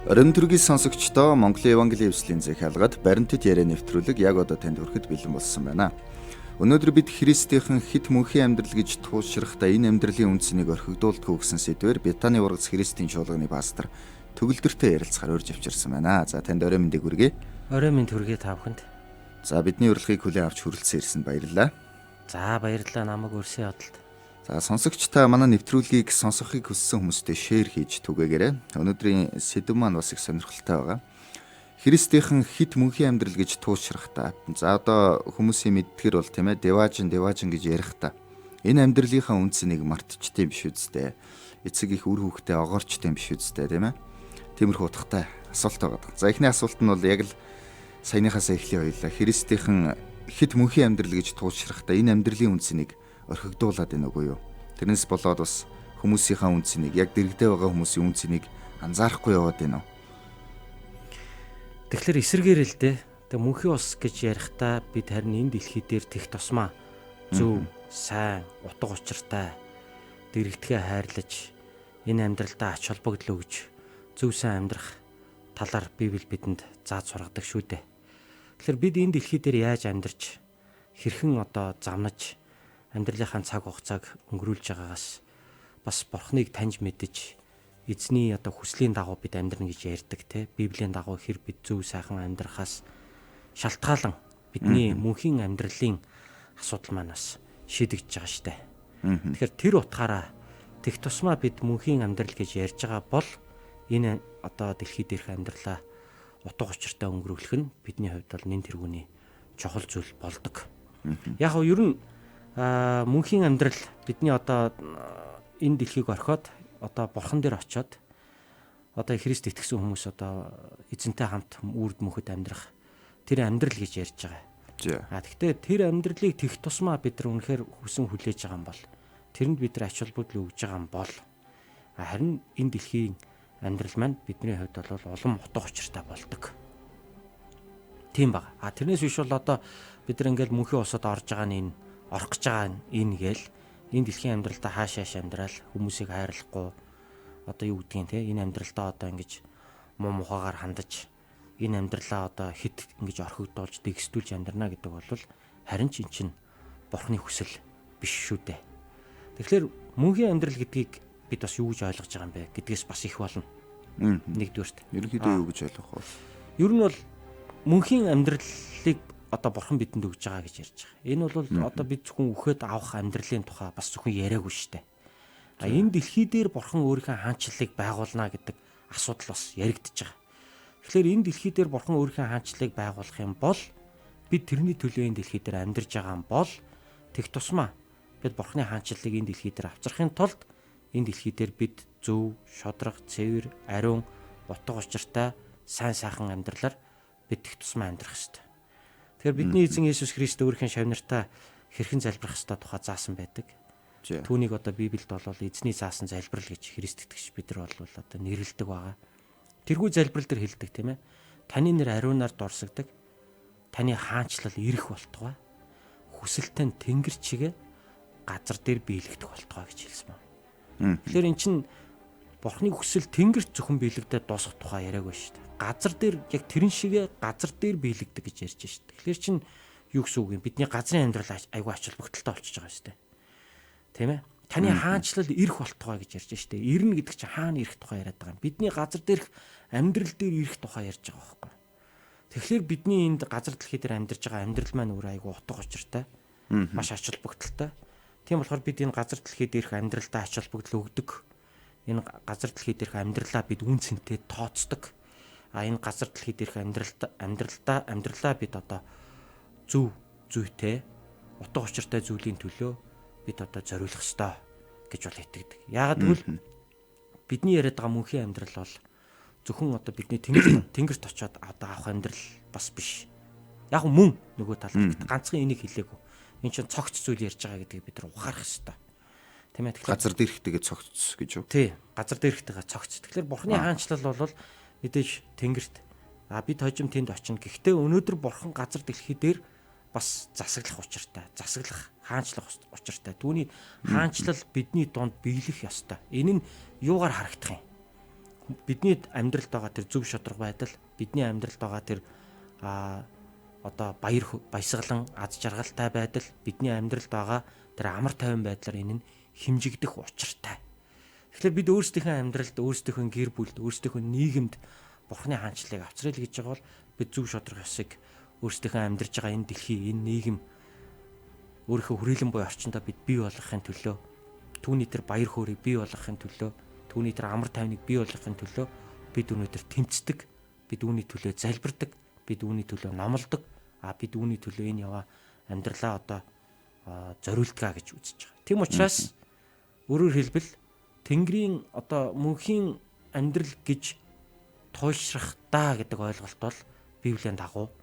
Орон төргийн сонсогчдоо Монголын Евангелийн эвслийн захиалгад баримтат яриа нэвтрүүлэг яг одоо танд хүрэхэд бэлэн болсон байна. Өнөөдөр бид Христийнхэн хит мөнхийн амьдрал гэж туушрахтаа энэ амьдралын үндснийг орхигдуулдаггүй гэсэн сэдвээр Бетаны ургац Христийн чуулганы пастор төгөлдөртэй ярилцахаар урьж авчирсан байна. За танд орой мэндийг хүргэе. Орой мэнд хүргэе та бүхэнд. За бидний урилгыг хүлээн авч хүрэлцэн ирсэнд баярлалаа. За баярлалаа намайг өрсөн ядалт. За сонсогчдаа манай нэвтрүүлгийг сонсохыг хүссэн хүмүүстээ шеэр хийж түгээгээрэй. Өнөөдрийн сэдв маань бас их сонирхолтой байгаа. Христийнхэн хит мөнхийн амьдрал гэж туушрахтаа. За одоо хүмүүсийн мэдтгэр бол тийм ээ деважин гэж ярихдаа энэ амьдралынхаа үндснийг мартчихдээ биш үсттэй. Эцэг их үр хүүхдээ огоорчтой биш үсттэй тийм ээ. Тиймэрхүү утгатай асуулт байгаа. За эхний асуулт нь бол яг л саяныхаасаа эхлэе хоёлаа. Христийнхэн хит мөнхийн амьдрал гэж туушрахтаа энэ амьдралын үндснийг орхигдуулаад байна уу юу? Тэрнээс болоод бас хүмүүсийнхаа үнцнийг яг дэрэгдээ байгаа хүмүүсийн үнцнийг анзаарахгүй яваад байна уу? Тэгэхээр эсэргээр л дээ. Тэг мөнхийн ус гэж ярихдаа бид харин энэ дэлхий дээр тех тусмаа зөв, сайн, утга учиртай дэрэгдэхээ хайрлаж энэ амьдралдаа ач холбогдол өгж зөв сайн амьдрах талаар Библи бидэнд зааж сургадаг шүү дээ. Тэгэхээр бид энэ дэлхий дээр яаж амьдарч хэрхэн одоо замнаж амьдралынхаа цаг хугацааг өнгөрүүлж байгаагаас бас Бурхныг таньж мэдэж эзний одоо хүслийн дагуу бид амьдрна гэж ярьдаг те. Библийн дагуу хэр бид зөв сайхан амьдрахаас шалтгаалan бидний мөнхийн амьдралын асуудал маань бас шийдэгдэж байгаа штэ. Тэгэхээр тэр утгаараа тех тусмаа бид мөнхийн амьдрал гэж ярьж байгаа бол энэ одоо дэлхий дээрх амьдралаа утга учиртай өнгөрүүлэх нь бидний хувьд бол нэн тэргүүний чухал зүйл болдог. Яг нь ер нь мөнхийн амьдрал бидний одоо энэ дэлхийг орхиод одоо бурхан дээр очиод одоо Христ итгэсэн хүмүүс одоо эзэнтэй хамт үрд мөнхөд амьдрах тэр амьдрал гэж ярьж байгаа. Гэхдээ тэр амьдралыг тех тусмаа бид нар үнэхээр хүсэн хүлээж байгаа юм бол тэрэнд бид нар ач холбогдол өгж байгаа юм бол харин энэ дэлхийн амьдрал маань бидний хувьд бол улам утга учиртай болдог. Тийм баг. Тэрнээс биш бол одоо бид нар ингээл мөнхийн усад орж байгаа нь орох гэж байгаа энэ гээл энэ дэлхийн амьдралдаа хаашааш амьдрал хүмүүсийг хайрлахгүй одоо юу гэдгийг те энэ амьдралдаа одоо ингэж муу мухагаар хандаж энэ амьдралаа одоо хит ингэж орхигдуулж дэгсдүүлж амьдрна гэдэг бол харин ч эн чинь Бурхны хүсэл биш шүү дээ. Тэгэхээр мөнхийн амьдрал гэдгийг бид бас юу гэж ойлгож байгаа юм бэ гэдгээс бас их болно. Нэгдүгээрт ерөнхийдөө юу гэж ойлгох вэ? Ер нь бол мөнхийн амьдралыг одоо бурхан бидэнд өгж байгаа гэж ярьж байгаа. Энэ бол одоо бид зөвхөн үхээд авах амьдралын тухай бас зөвхөн яриаггүй шүү дээ. Энэ дэлхий дээр бурхан өөрийнхөө хаанчлалыг байгуулна гэдэг асуудал бас яригдж байгаа. Тэгэхээр энэ дэлхий дээр бурхан өөрийнхөө хаанчлалыг байгуулах юм бол бид тэрний төлөө энэ дэлхий дээр амьдарч байгаа юм бол тех тусмаа бид бурханы хаанчлалыг энэ дэлхий дээр авчрахын тулд энэ дэлхий дээр бид зөв, шодрог, цэвэр, ариун, утга учиртай, сайн сайхан амьдралаар бид тех тусмаа амьдрах ёстой. Тэгэхээр бидний эзэн Есүс Христ өөрийнхөө шавнартаа хэрхэн залбирах ёстой тухай заасан байдаг. Түүнийг одоо Библиэд бол эзний заасан залбирал гэж Христ итгэгч бид нар бол одоо нэрлэдэг байгаа. Тэргүй залбирал дээр хэлдэг тийм ээ. Таны нэр ариунаар дурсагдаг. Таны хаанчлал ирэх болтугай. Хүсэлтэн тэнгэр чигээ газар дээр биелэгдэх болтугай гэж хэлсэн байна. Тэгэхээр эн чинь Бурхны хүсэл тэнгэрт зөвхөн биелэгдээд дуусах тухай яриаг ба шүү дээ. Газар дээр яг тэрэн шигээ газар дээр биелэгдэг гэж ярьж шүү дээ. Тэгэхээр чинь юу гэсэн үг юм? Бидний газрын амьдрал айгүй ач холбогдолтой болчихж байгаа шүү дээ. Тийм ээ? Таны хаанчлал ирэх болтугай гэж ярьж шүү дээ. Ирнэ гэдэг чинь хаана ирэх тухай яриад байгаа юм. Бидний газар дээрх амьдрал дээр ирэх тухай ярьж байгаа байхгүй. Тэгэхээр бидний энд газар дэлхий дээр амьдарч байгаа амьдрал маань өөр айгүй утга учиртай. Маш ач холбогдолтой. Тийм болохоор бид энэ газар дэлхий дээрх амьдралдаа ач холбогдол өгдөг. Энэ газар дэлхий дээрх амьдралаа бид үн цэнтэй тооцдог. Энэ газар дэлхий дээрх амьдралаа бид одоо зөв зүйтэй утга учиртай зүйлийн төлөө бид одоо зориулах ёстой гэж бол итгэдэг. Яагаад гэвэл бидний яриад байгаа мөнхийн амьдрал бол зөвхөн одоо бидний тэнгэрт очиод одоо авах амьдрал бас биш. Яг мөн нөгөө талд ганцхан энийг хэлээгүй. Энэ чинь цогц зүйл ярьж байгаа гэдгийг бид нар ухаарах ёстой. Тийм ээ. Тэгэхээр газар дээрхтэйгээ цогц гэж юу? Тий, газар дээрхтэйгээ цогц. Тэгэхээр Бурхны хаанчлал бол мэдээж тэнгэрт бид хожим тэнд очино. Гэхдээ өнөөдөр Бурхан газар дэлхий дээр бас засаглах учиртай, засаглах хаанчлах учиртай. Түүний хаанчлал бидний донд биелэх ёстой. Энэ нь юугаар харагдах юм? бидний амьдралд байгаа тэр зөв шударга байдал, бидний амьдралд байгаа тэр одоо баясгалан аз жаргалтай байдал, бидний амьдралд байгаа тэр амар тайван байдлаар энэ нь химжигдэх учиртай. Тэгэхээр бид өөрсдийнхөө амьдралд, өөрсдийнхөө гэр бүлд, өөрсдийнхөө нийгэмд Бурхны хаанчлалыг авчрал гэж байгаа бол бид зөв шударга ёсыг өөрсдийнхөө амьдарч байгаа энэ дэлхий, энэ нийгэм өөрийнхөө хүрээлэн буй орчиндөө бид бий болгохын төлөө, түүний тэр баяр хөөргийг бий болгохын төлөө, түүний тэр амар тайвныг бий болгохын төлөө бид өнөөдөр тэмцдэг, бид үүний төлөө залбирдаг, бид үүний төлөө номлодог, бид үүний төлөө энэ яваа амьдралаа одоо зориулдгаа гэж үзэж байгаа. Тийм учраас өөрөөр хэлбэл Тэнгэрийн одоо мөнхийн амьдрал гэж туйлшрах даа гэдэг ойлголт бол Библийн дагуу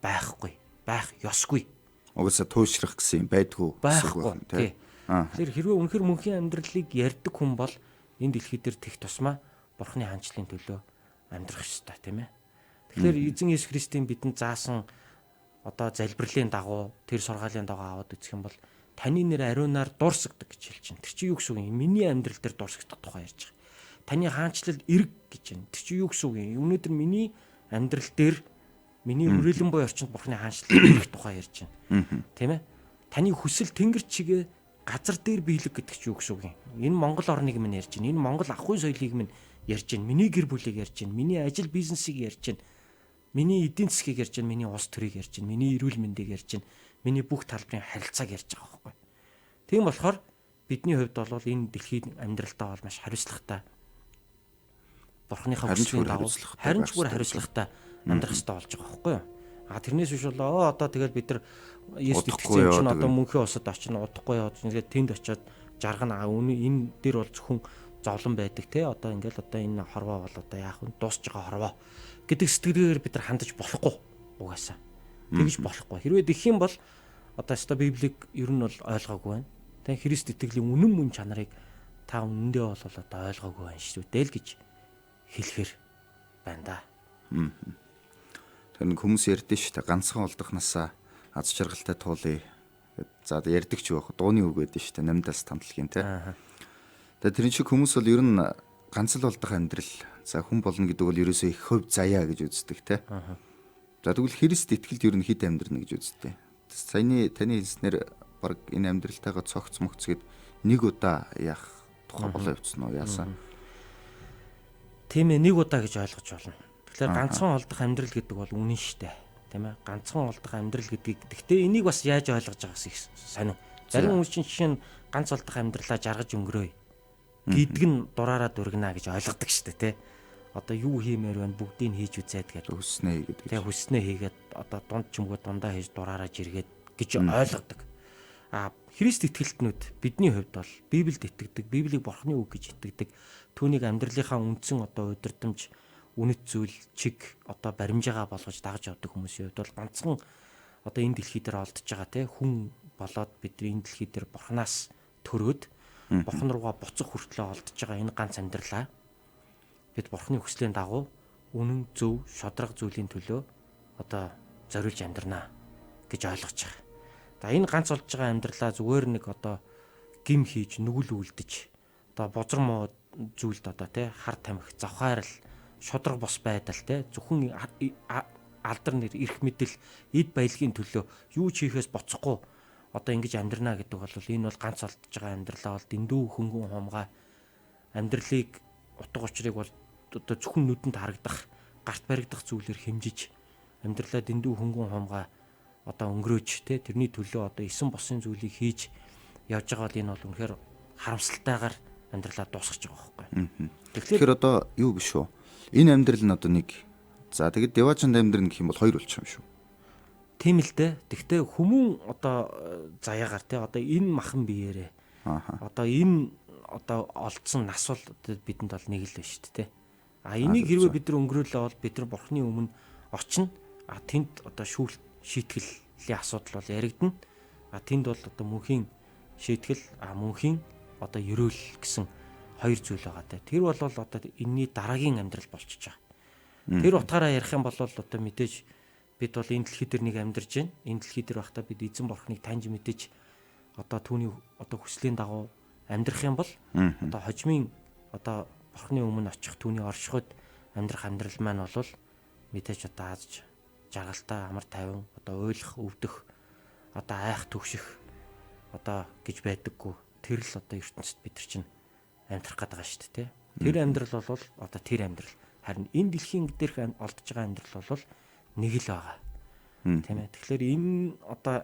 байхгүй, байх ёсгүй. Угсаа туйлшрах гэсэн юм байдгүй. Байхгүй. Тэгэхээр хэрвээ үнэхэр мөнхийн амьдралыг ярьдаг хүн бол энэ дэлхий дээр тех тусмаа Бурхны хаанчлалын төлөө амьдрах ёстой, тийм ээ. Тэгэхээр эзэн Есүс Христийн бидэнд заасан одоо залбирлын дагуу тэр сургаалын дагуу аваад үзэх юм бол таны нэр ариунаар дурсагдаг гэж хэлж байна. Тэр чинь юу гэсэн үг юм? Миний амьдрал дээр дурсагдах тухай ярьж байгаа. Таны хаанчлал эрг гэж байна. Тэр чинь юу гэсэн үг юм? Өнөөдөр миний амьдрал дээр миний хүрээлэн буй орчинд Бурхны хаанчлал эрг тухай ярьж байна. Тийм ээ? Таны хүсэл тэнгэр чигээ газар дээр биелэг гэдэг чинь юу гэсэн үг юм? Энэ Монгол орныг минь ярьж байна. Энэ Монгол ахуй соёлыг минь ярьж байна. Миний гэр бүлийг ярьж байна. Миний ажил бизнесийг ярьж байна. Миний эдийн засгийг ярьж байна. Миний улс төрийг ярьж байна. Миний эрүүл мэндийг ярьж байна. Миний бүх талбарын харилцааг ярьж байгаа байхгүй. Тийм болохоор бидний хувьд бол энэ дэлхийн амьдралтаа бол маш хариуцлагатай. Бурхныхаа хүслийн дагуу хариуцлагатай хариуцлагатай амьдрах хэрэгтэй болж байгаа байхгүй юу? Тэрнээс биш болоо одоо тэгэл бид нар Есүс итгэсэн юм чинь одоо мөнхийн усад очино удахгүй яваад ингээд тэнд очиод жаргана энэ дээр бол зөвхөн зовлон байдаг те одоо ингээл одоо энэ хорвоо бол одоо яах вэ дуусж байгаа хорвоо гэдэг сэтгэлээр бид нар хандаж болохгүй угаасаа тэгж болохгүй хэрвээ тэгэх юм бол одоо өстой Библийг ер нь бол ойлгоогүй байна. Тэгэн Христ итгэлийн үнэн мөн чанарыг та үнэндээ бол одоо ойлгоогүй байна шүү дээ л гэж хэлэхэр байна да. Тэр хүмүүс ярьдэн шүү дээ ганцхан олдохнасаа аз жаргалтай туулъя. За ярьдаг ч байх дууны үг байдаг шүү дээ намдаас тандлагын те. Тэгээ тэрэн шиг хүмүүс бол ер нь ганц л олдох амьдрал за хүн болно гэдэг бол ерөөсөө их хөв заяа гэж үздэг те. За тэгвэл Христ итгэлд ер нь хэд амьдрна гэж үздэг. Таны хэлснээр баг энэ амьдралтайгаа цогц мөгцгээд нэг удаа яах тухай болоо явцсан уу яасан? Тийм ээ нэг удаа гэж ойлгож болно. Тэгэхээр ганцхан олдох амьдрал гэдэг бол үнэн шүү дээ. Тийм ээ ганцхан олдох амьдрал гэдгийг гэхдээ энийг бас яаж ойлгож байгаас их сонин. Зарим хүмүүс чинь жишээ нь ганц олдох амьдралаа жаргаж өнгөрөөе гэдэг нь дураараа дүргэнэ гэж ойлгодог шүү дээ тий. Одоо юу хиймээр байна бүгдийг хийж үзээд гэдэг хүснээ хийгээд тий хүснээ хийгээд одоо дунд чимгөө дундаа хийж дураараа жиргээд гэж ойлгодог. Христ итгэлтнүүд бидний хувьд бол Библиэд итгэдэг, Библийг Бурхны үг гэж итгэдэг. Түүнийг амьдралынхаа үндсэн одоо удирдамж, үнэт зүйл, чиг одоо баримжаагаа болгож дагаж явдаг хүмүүсийн хувьд бол ганцхан одоо энэ дэлхий дээр олдож байгаа те хүн болоод бид энэ дэлхий дээр Бурханаас төрөөд Бурхан руугаа буцах хүртлээр олдож байгаа энэ ганц амьдралаа бид Бурхны хүслийн дагуу үнэн зөв шодрог зүйлийн төлөө одоо зориулж амьдрнаа гэж ойлгож байгаа. За энэ ганц олж байгаа амьдралаа зүгээр нэг одоо гим хийж нүгэл үлдэж одоо бузар муу зүйлд одоо те хар тамхи завхаарл шодрог бос байдал те зөвхөн алдар нэр эрх мэдэл эд баялагын төлөө юу ч хийхээс боцохгүй одоо ингэж амьдрнаа гэдэг бол энэ бол ганц олдож байгаа амьдралаа бол дэндүү хөнгөн хумгай амьдралыг утга учирыг бол одоо зөвхөн нүдэнд харагдах гарт баригдах зүйлээр хэмжиж амьдралаа дэндүү хөнгөн хумгай одоо өнгөрөөж те тэрний төлөө одоо эсэн босын зүйлийг хийж явж байгаа бол энэ бол үнэхээр харамсалтайгаар амьдралаа дуусгаж байгаа байхгүй. Тэгэхээр одоо юу биш үү? Энэ амьдрал нь одоо нэг за тэгэд деважинд амьдрал гэх юм бол хоёр болчих юм шүү. Тийм л дээ. Тэгвэл хүмүүн одоо заяагаар те одоо энэ махан биеэрээ одоо энэ одоо олдсон нас бол бидэнд бол нэг л байна шүү дээ. Энийг хэрвээ бид нар өнгөрөөлөө бол бид нар Бурхны өмнө очино. Тэнд одоо шийтгэлийн асуудал бол яригдана. Тэнд бол одоо мөнхийн шийтгэл мөнхийн одоо ерөөл гэсэн хоёр зүйл байгаа те. Тэр бол одоо энэний дараагийн амьдрал болчихж байгаа. Тэр утгаараа ярих юм бол одоо мэдээж бид бол энэ дэлхий дээр нэг амьдарч байна. Энэ дэлхий дээр байхдаа бид эзэн Бурхныг таньж мэдээж одоо түүний одоо хүслийн дагуу амьдрах юм бол одоо хожмын одоо Бурхны өмнө очих түүний оршихуйд амьдрах амьдрал маань бол мэдээж одоо ааж жаргалтай амар тайван одоо уйлах өвдөх одоо айх төгших одоо гэж байдаггүй. Тэр л одоо ертөнцид бид нар чинь амьдрах гэдэг байгаа шүү дээ, тий. Тэр амьдрал бол одоо тэр амьдрал. Харин энэ дэлхийн дээрх олдож байгаа амьдрал бол нэг л байгаа. Тийм ээ. Тэгэхээр энэ одоо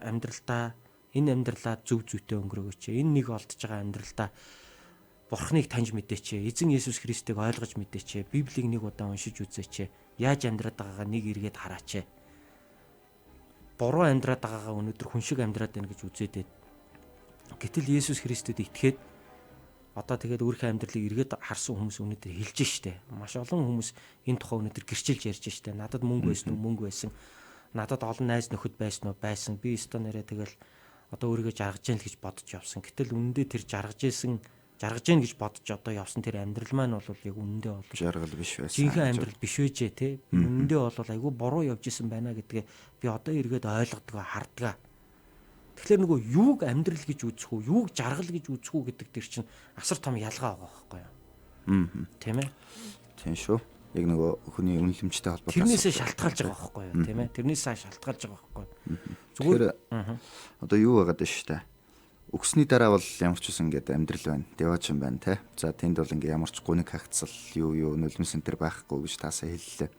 энэ амьдралаа зөв зүйтэй өнгөрөөгөөч. Энэ нэг олдож байгаа амьдралдаа Бурхныг таньж мэдээч. Эзэн Есүс Христийг ойлгож мэдээч. Библийг нэг удаа уншиж үзээч. Яаж амьдраад байгаагаа нэг эргээд хараач. Буруу амьдраад байгаагаа өнөөдөр хүн шиг амьдраад байна гэж үзээдээ. Гэтэл Есүс Христэд итгээд одоо тэгээд өөрийнхөө амьдралыг эргээд харсан хүмүүс өнөөдөр хэлж штэ. Маш олон хүмүүс энэ тухай өнөөдөр гэрчилж ярьж штэ. Надад мөнгө байсан уу? Мөнгө байсан. Надад олон найз нөхөд байсан уу? Байсан. Би өстө нэрээ тэгэл одоо өөрийгөө жаргаж яах гэж бодож явсан. Гэтэл үнэндээ тэр жаргаж яах гэж бодож одоо явсан тэр амьдрал маань бол яг үнэндээ бол жаргал биш байсан. Жинхэнэ амьдрал биш байжээ те. Үнэндээ бол айгүй буруу явж исэн байна гэдгээ би одоо эргээд ойлгодог, харддаг. Тэгэхээр нөгөө юуг амьдрал гэж үзэх үү, юуг жаргал гэж үзэх үү гэдэг тэр чинь асар том ялгаа байгаа байхгүй юу? Тийм ээ. Тийм шүү. Яг нөгөө хүний үнэлэмжтэй холбоотой. Тэрнээсээ шалтгаалж байгаа байхгүй юу? Тийм ээ. Тэрнээсээ шалтгаалж байгаа байхгүй юу? Зүгээр одоо юу байгаад байна шүү дээ. Өгсний дараа бол ямар ч үсэн ингээд амьдрал байна. Деваачин байна те. За тэнд бол ингээд ямар ч гуниг хагцал юу нөлмс энтер байхгүй гэж таасаа хэллээ.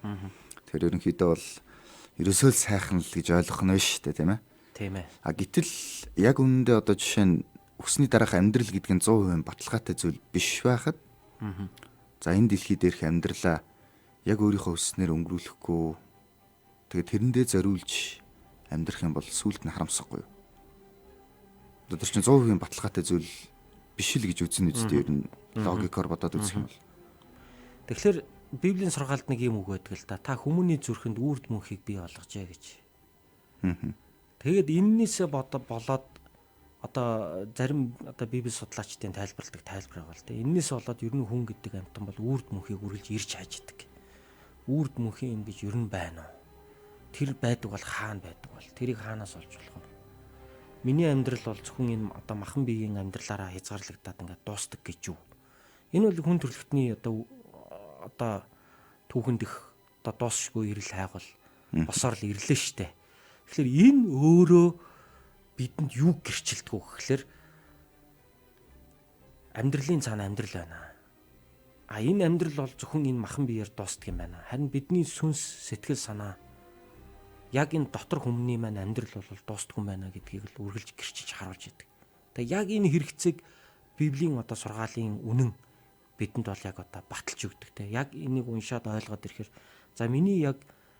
Тэгэхээр ерөнхийдөө бол ерөөсөө л сайхан л гэж ойлгох нь шүү дээ тийм ээ. Тийм ээ. А гэтэл яг үнэндээ одоо жишээ нь өгсний дараах амьдрал гэдэг нь 100% баталгаатай зүйл биш байхад за энэ дэлхий дээрх амьдралаа яг өөрийнхөө өснөр өнгөрүүлэхгүй тэгээд тэрэндээ зориулж амьдрах юм бол сүулт нь харамсахгүй юу? Одоо тэр чинь 100% баталгаатай зүйл биш л гэж үзнэ үстэй ер нь логикоор бодоод үзэх юм бол. Тэгэхээр Библийн сургаалд нэг юм үг байдаг л да. Та хүмүүний зүрхэнд үрд мөнхийг бий болгожээ гэж. Тэгээд эннээсээ болоод одоо зарим одоо Библи судлаачдын тайлбарладаг тайлбар байгаа л да. Эннээс болоод ер нь хүн гэдэг амьтан бол үрд мөнхийг үргэлж ирж хайждаг. Үрд мөнхийн юм гэж ер нь байна уу? Тэр байдаг бол хаана байдаг бол тэрийг хаанаас олж болох вэ? Миний амьдрал бол зөвхөн энэ одоо махан биеийн амьдралаараа хязгаарлагдаад ингээд дуустдаг гэж юу? Энэ бол хүн төрөлхтний одоо түүхэнд их одоо дуусшгүй ирэл хайгуул босоор л ирлээ штэ. Тэгэхээр энэ өөрөө бидэнд юу гэрчилдэг вэ гэхээр амьдралын цаана амьдрал байна. А энэ амьдрал бол зөвхөн энэ махан биеэр дуустдаг юм байна. Харин бидний сүнс, сэтгэл санаа яг энэ дотор хүмүүний маань амьдрал бол дуустдаг юм байна гэдгийг л үргэлж гэрчиж харуулж идэг. Тэгээ яг энэ хэрэгцээг Библийн одоо сургаалын үнэн бидэнд бол яг одоо баталж өгдөг те. Яг энийг уншаад ойлгоод ирэхээр за миний яг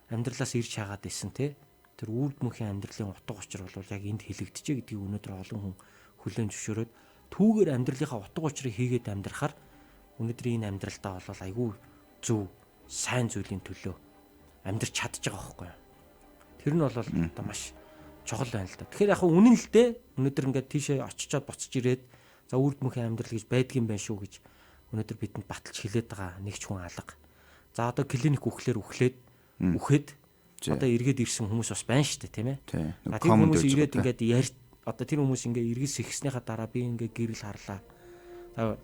амьдралаас ирж хагаад исэн те. Тэр үрд мөнхийн амьдралын утга учир бол яг энд хэлэгдэжээ гэдгийг өнөөдөр олон хүн хүлээн зөвшөөрөөд түүгээр амьдралынхаа утга учирыг хийгээд амьдрахаар өнөөдөр энэ амьдралдаа бол айгүй зөв сайн зүйлийн төлөө амьдрч чадж байгаа байхгүй юу? Тэр нь бол одоо маш чухал байна л да. Тэгэхээр яг үнэн л дээ өнөөдөр ингээд тийшээ очичоод буцаж ирээд за үрд мөнхийн амьдрал гэж байдгийм байх шүү гэж өнөөдөр бидэнд баталж хэлээд байгаа нэг ч хүн алга. За одоо клиник үхлээд одоо эргээд ирсэн хүмүүс бас байна шүү дээ тийм ээ. Тэр хүмүүс ирээд ингээд одоо тэр хүмүүс ингээд эргэс ихснийхаа дараа би ингээд гэрэл харлаа.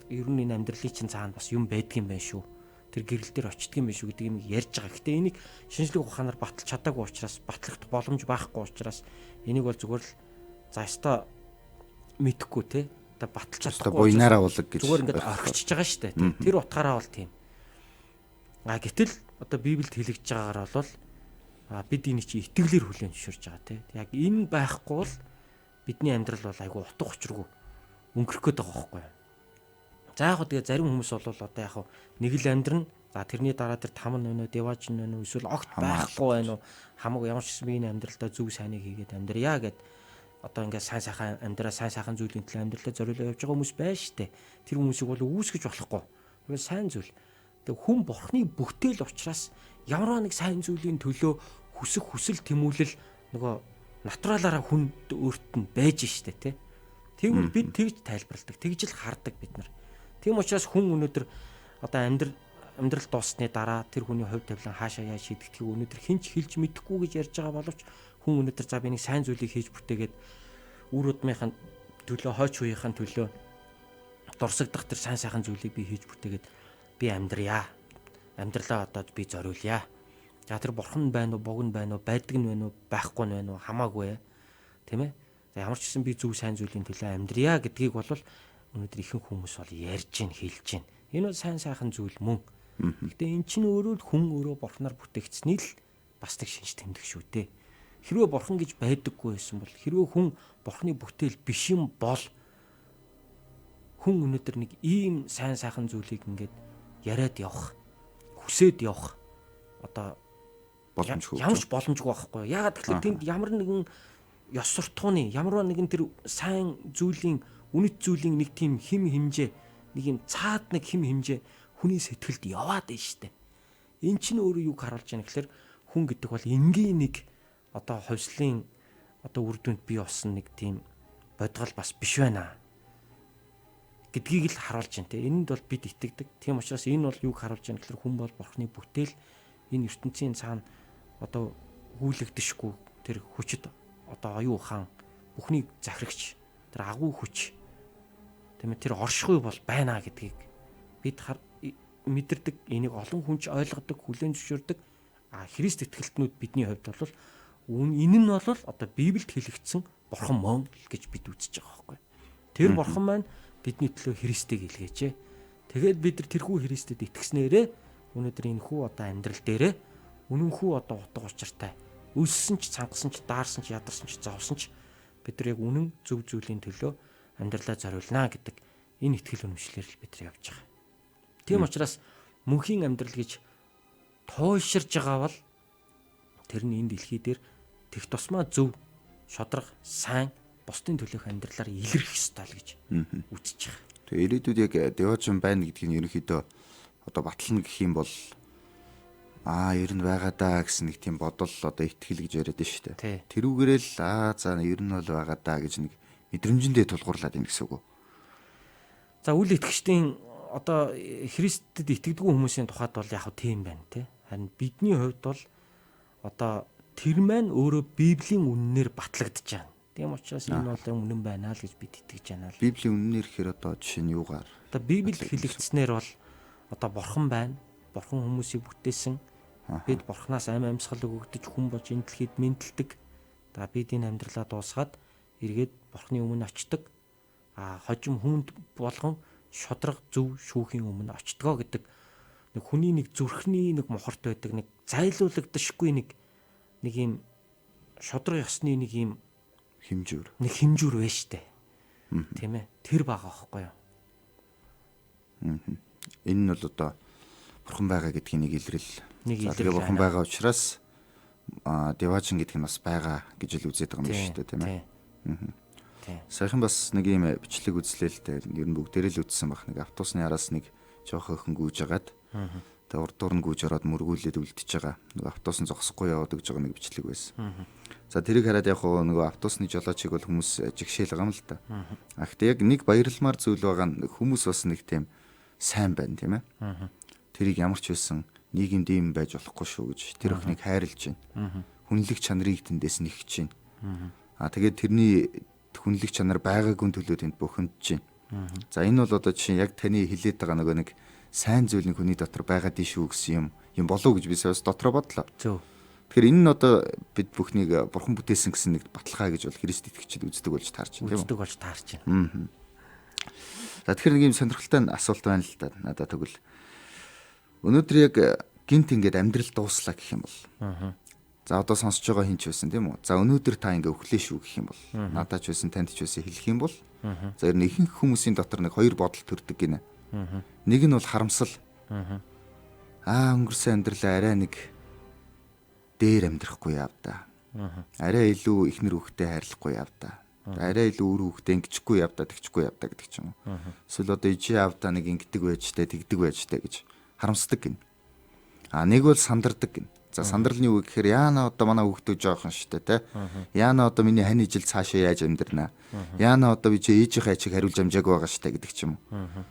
Ер нь энэ амьдралын чинь цаана бас юм байдгийм байх шүү. Тэр гэрэл дээр очдгийм байх шүү гэдэг юм ярьж байгаа. Гэтэ энийг шинжлэх ухаанаар баталж чадаагүй учраас батлах боломж байхгүй учраас энийг бол зүгээр л за ёстой мэдэхгүй те. Одоо баталж чадахгүй буйнаараа улаг гэж зүгээр ингээд орхичж байгаа шүү дээ. Тэр утгаараа бол тийм. Гэтэл одоо Библиэд хэлэгдэж байгаагаар бол бид энийг чи итгэлээр хүлээн зөвшөөрж байгаа те. Яг энэ байхгүй бол бидний амьдрал бол айгүй утга учиргүй өнгөрөх гээд байгаа байхгүй юу? За яг тэгээ зарим хүмүүс бол одоо яг нэг л амьдрна. За тэрний дараа тэр там нь өнөө деваж нь өнөө эсвэл огт байхгүй байна уу? Хамаагүй ямар ч юм энэ амьдралдаа зөв сайныг хийгээд амьдрья гэд одоо ингээд сайн сайхан зүйлийн төлөө амьдралаа зориулж явж байгаа хүмүүс байна штэ. Тэр хүмүүсийг бол үүсгэж болохгүй. Това сайн зүйл. Тэг хүн бурхны бүтээл учраас ямар нэг сайн зүйлийн төлөө хүсэл тэмүүлэл нөгөө натуралаараа хүнд өөрт нь байж штэ тий. Тэгвэл бид тэгж тайлбарладаг. Тэгж л хардаг бид нар. Тийм учраас хүн өнөөдөр одоо амьдрал дуусны дараа тэр хүний хувь тавилан хаашаа яаж шийдэгдгийг өнөөдөр хинч хэлж мэдэхгүй гэж ярьж байгаа боловч хүн өнөөдөр за би нэг сайн зүйлийг хийж бүтээгээд үр удмынхаа төлөө хойч үеийнхэн төлөө дурсагдах тэр сайн сайхан зүйлийг би хийж бүтээгээд би амьдрья. Амьдралаа одоо би зориулъя. За тэр бурхан байна уу, богино байна уу, байдаг нь байна уу, байхгүй нь байна уу хамаагүй. Тийм ээ. За ямар ч гэсэн би зөв сайн зүйлийн төлөө амьдрья гэдгийг бол өнөөдөр ихэнх хүмүүс бол ярьж гин хэлж гин. Энэ бол сайн сайхан зүйл мөн. Гэтэ эн чинь өөрөө л хүн өөрөө бурхнаар бүтээгдсэний л бас нэг шинж тэмдэг шүү дээ. Хэрвээ бурхан гэж байдаггүй байсан бол хэрвээ хүн бурхны бүтээл биш юм бол хүн өнөөдөр нэг ийм сайн сайхан зүйлийг ингээд яриад явах, хүсээд явах одоо боломжгүй. ямар ч боломжгүй байхгүй. Яагаад гэвэл тэнд ямар нэгэн ёс суртахууны ямар нэгэн тэр сайн зүйлийн үнэт зүйлийн нэг тийм хим хэмжээ, нэг юм цаад нэг хим хэмжээ хүний сэтгэлд яваад байна штэ. Эн чинь өөрөө юг харуулж байна гэхээр хүн гэдэг бол энгийн нэг одоо ховслын одоо үр дүнд бий болсон нэг тийм бодгол бас биш байна гэдгийг л харуулж байна те. Энэнд бол бид итгэдэг. Тийм учраас энэ бол юг харуулж байна гэхээр хүн бол бурхны бүтээл, энэ ертөнцийн цаана одоо гүйлэгдэшгүй тэр хүчит одоо оюун ухаан бүхнийг захирагч тэр агуу хүч тийм ээ тэр оршихуй бол байна гэдгийг бид мэдэрдэг. Энийг олон хүн ч ойлгодог, хүлээн зөвшөөрдөг. Христ итгэлтнүүд бидний хувьд бол энэ нь бол одоо Библиэд хэлэгдсэн бурхан мөн гэж бид үзэж байгаа байхгүй. Тэр бурхан маань бидний төлөө Христийг илгээжээ. Тэгээд бид нар тэрхүү Христэд итгэснээрээ өнөөдөр энэ хүү одоо амьдрал дээрээ үнэнхүү одоо утга учиртай өссөн ч, цангасан ч, даарсан ч, ядарсан ч, зовсон ч бид нар яг үнэн зөв зүйлийн төлөө амьдралаа зориулна гэдэг энэ итгэл үнэмшлэр л бид нар явж байгаа. Тийм учраас мөнхийн амьдрал гэж туйлширж байгаа бол тэр нь энэ дэлхий дээр тех тусмаа зөв, шодрог, сайн бусдын төлөөх амьдралаар илэрх ёстой л гэж үзэж байгаа. Тэгээ ирээдүйд яг деважн байна гэдгийг ерөнхийдөө одоо батлна гэх юм бол ер нь байгаа даа гэсэн нэг тийм бодол одоо итгэл гэж яриад байна шүү дээ. Тэрүүгээрээ л за ер нь бол байгаа даа гэж нэг мэдрэмжэндээ тулгуурлаад байна гэсэн үг үү? За үл итгэгчдийн одоо Христэд итгэдэггүй хүмүүсийн тухайд бол яг тийм байна те. Харин бидний хувьд бол одоо тэр маань өөрөө Библийн үннээр батлагдж байна. Тийм учраас энэ бол үнэн байна л гэж бид итгэж байна л. Библийн үннээр гэхээр одоо жишээ нь юугаар? Одоо Библи хэлэгдснээр бол одоо бурхан байна. Бурхан хүмүүсийг бүтээсэн. Бид бурханаас амьсгал өгөгдөж хүн болж энэ дэлхийд мэндэлдэг. За бид энэ амьдралаа дуусгаад эргээд бурханы өмнө очдог. Хожим хүнд болгон шодрог зөв шүүхийн өмнө очдгоо гэдэг нэг хүний нэг зүрхний нэг мохорт байдаг нэг зайлуулагдашгүй нэг юм шодрог ёсны нэг юм хэмжүүр байна штэ. Тийм ээ. Тэр байгаа байхгүй юу? Энэ нь бол одоо бурхан байгаа гэдгийг нэг илрэл. Тэгээ бурхан байгаа учраас деважн гэдэг нь бас байгаа гэж л үзээд байгаа юм шүү дээ, тийм ээ. Сайхан бас нэг юм бичлэг үзлээ л дээ. Ер нь бүгдээрээ л үзсэн баг. Нэг автобусны араас нэг жоох охин гүйж агаад тэгээ урд дуур нь гүйж ороод мөргүүлээд үлдчихэж байгаа. Нэг автобус нь зогсохгүй яваад гэж байгаа нэг бичлэг байсан. За тэрийг хараад яг нөгөө автобусны жолоочийг бол хүмүүс жигшээл байгаа юм л та. Гэхдээ яг нэг баярламар зүйл байгаа нь хүмүүс бас нэг тийм сайн байна, тийм ээ. Тэрийг ямар ч байсан нийгэмд ийм байж болохгүй шүү гэж тэр охиныг хайрлж байна. Хүнлэг чанарыг тэндээс нэгж байна. Тэгээд тэрний хүнлэг чанар байгаагүй төлөө тэнд бухимдж байна. За энэ бол одоо жишээ яг таны хэлээд байгаа нөгөө нэг сайн зүйлийн хүний дотор байгаад шүү гэсэн юм болов уу гэж би бас дотроо бодлоо. Тэгэхээр энэ нь одоо бид бүхнийг бурхан бүтээсэн гэсэн нэг баталгаа гэж бол Христ итгэгчид үздэг болж таарч байна, тийм үү? Үздэг болж таарч байна. За тэгэхээр нэг юм сонирхолтой асуулт байна л да. Надад тэгвэл өнөөдөр яг гинт ингээд амьдрал дууслаа гэх юм бол. За одоо сонсож байгаа хин ч байсан тийм үү? За өнөөдөр та ингээ өглөө шүү гэх юм бол. Надад ч байсан, танд ч байсан хэлэх юм бол. За ер нь ихэнх хүмүүсийн дотор нэг хоёр бодол төрдөг гинэ. Нэг нь бол харамсал. Өнгөрсөн амьдралаа арай нэг дээр амьдрахгүй яав да. Арай илүү ихнэр хүүхдэд хайрлахгүй яав да. Арай илүү өөр хүүхдэд ингэчихгүй яав да, тэгчихгүй яав да гэдэг ч юм уу. Эсвэл одоо ижи яав да нэг ингэдэг байж таа, тэгдэг байж таа гэж харамсдаг гин. Нэг бол сандардаг гин. За сандралны үг гэхээр яана одоо манай хүүхдүүд жоохон штэ те. Яана одоо миний хань ижил цаашаа яаж амьдрнаа. Яана одоо би чи ээжийнхээ ачиг хариулж амжаагүй байгаа штэ гэдэг ч юм уу.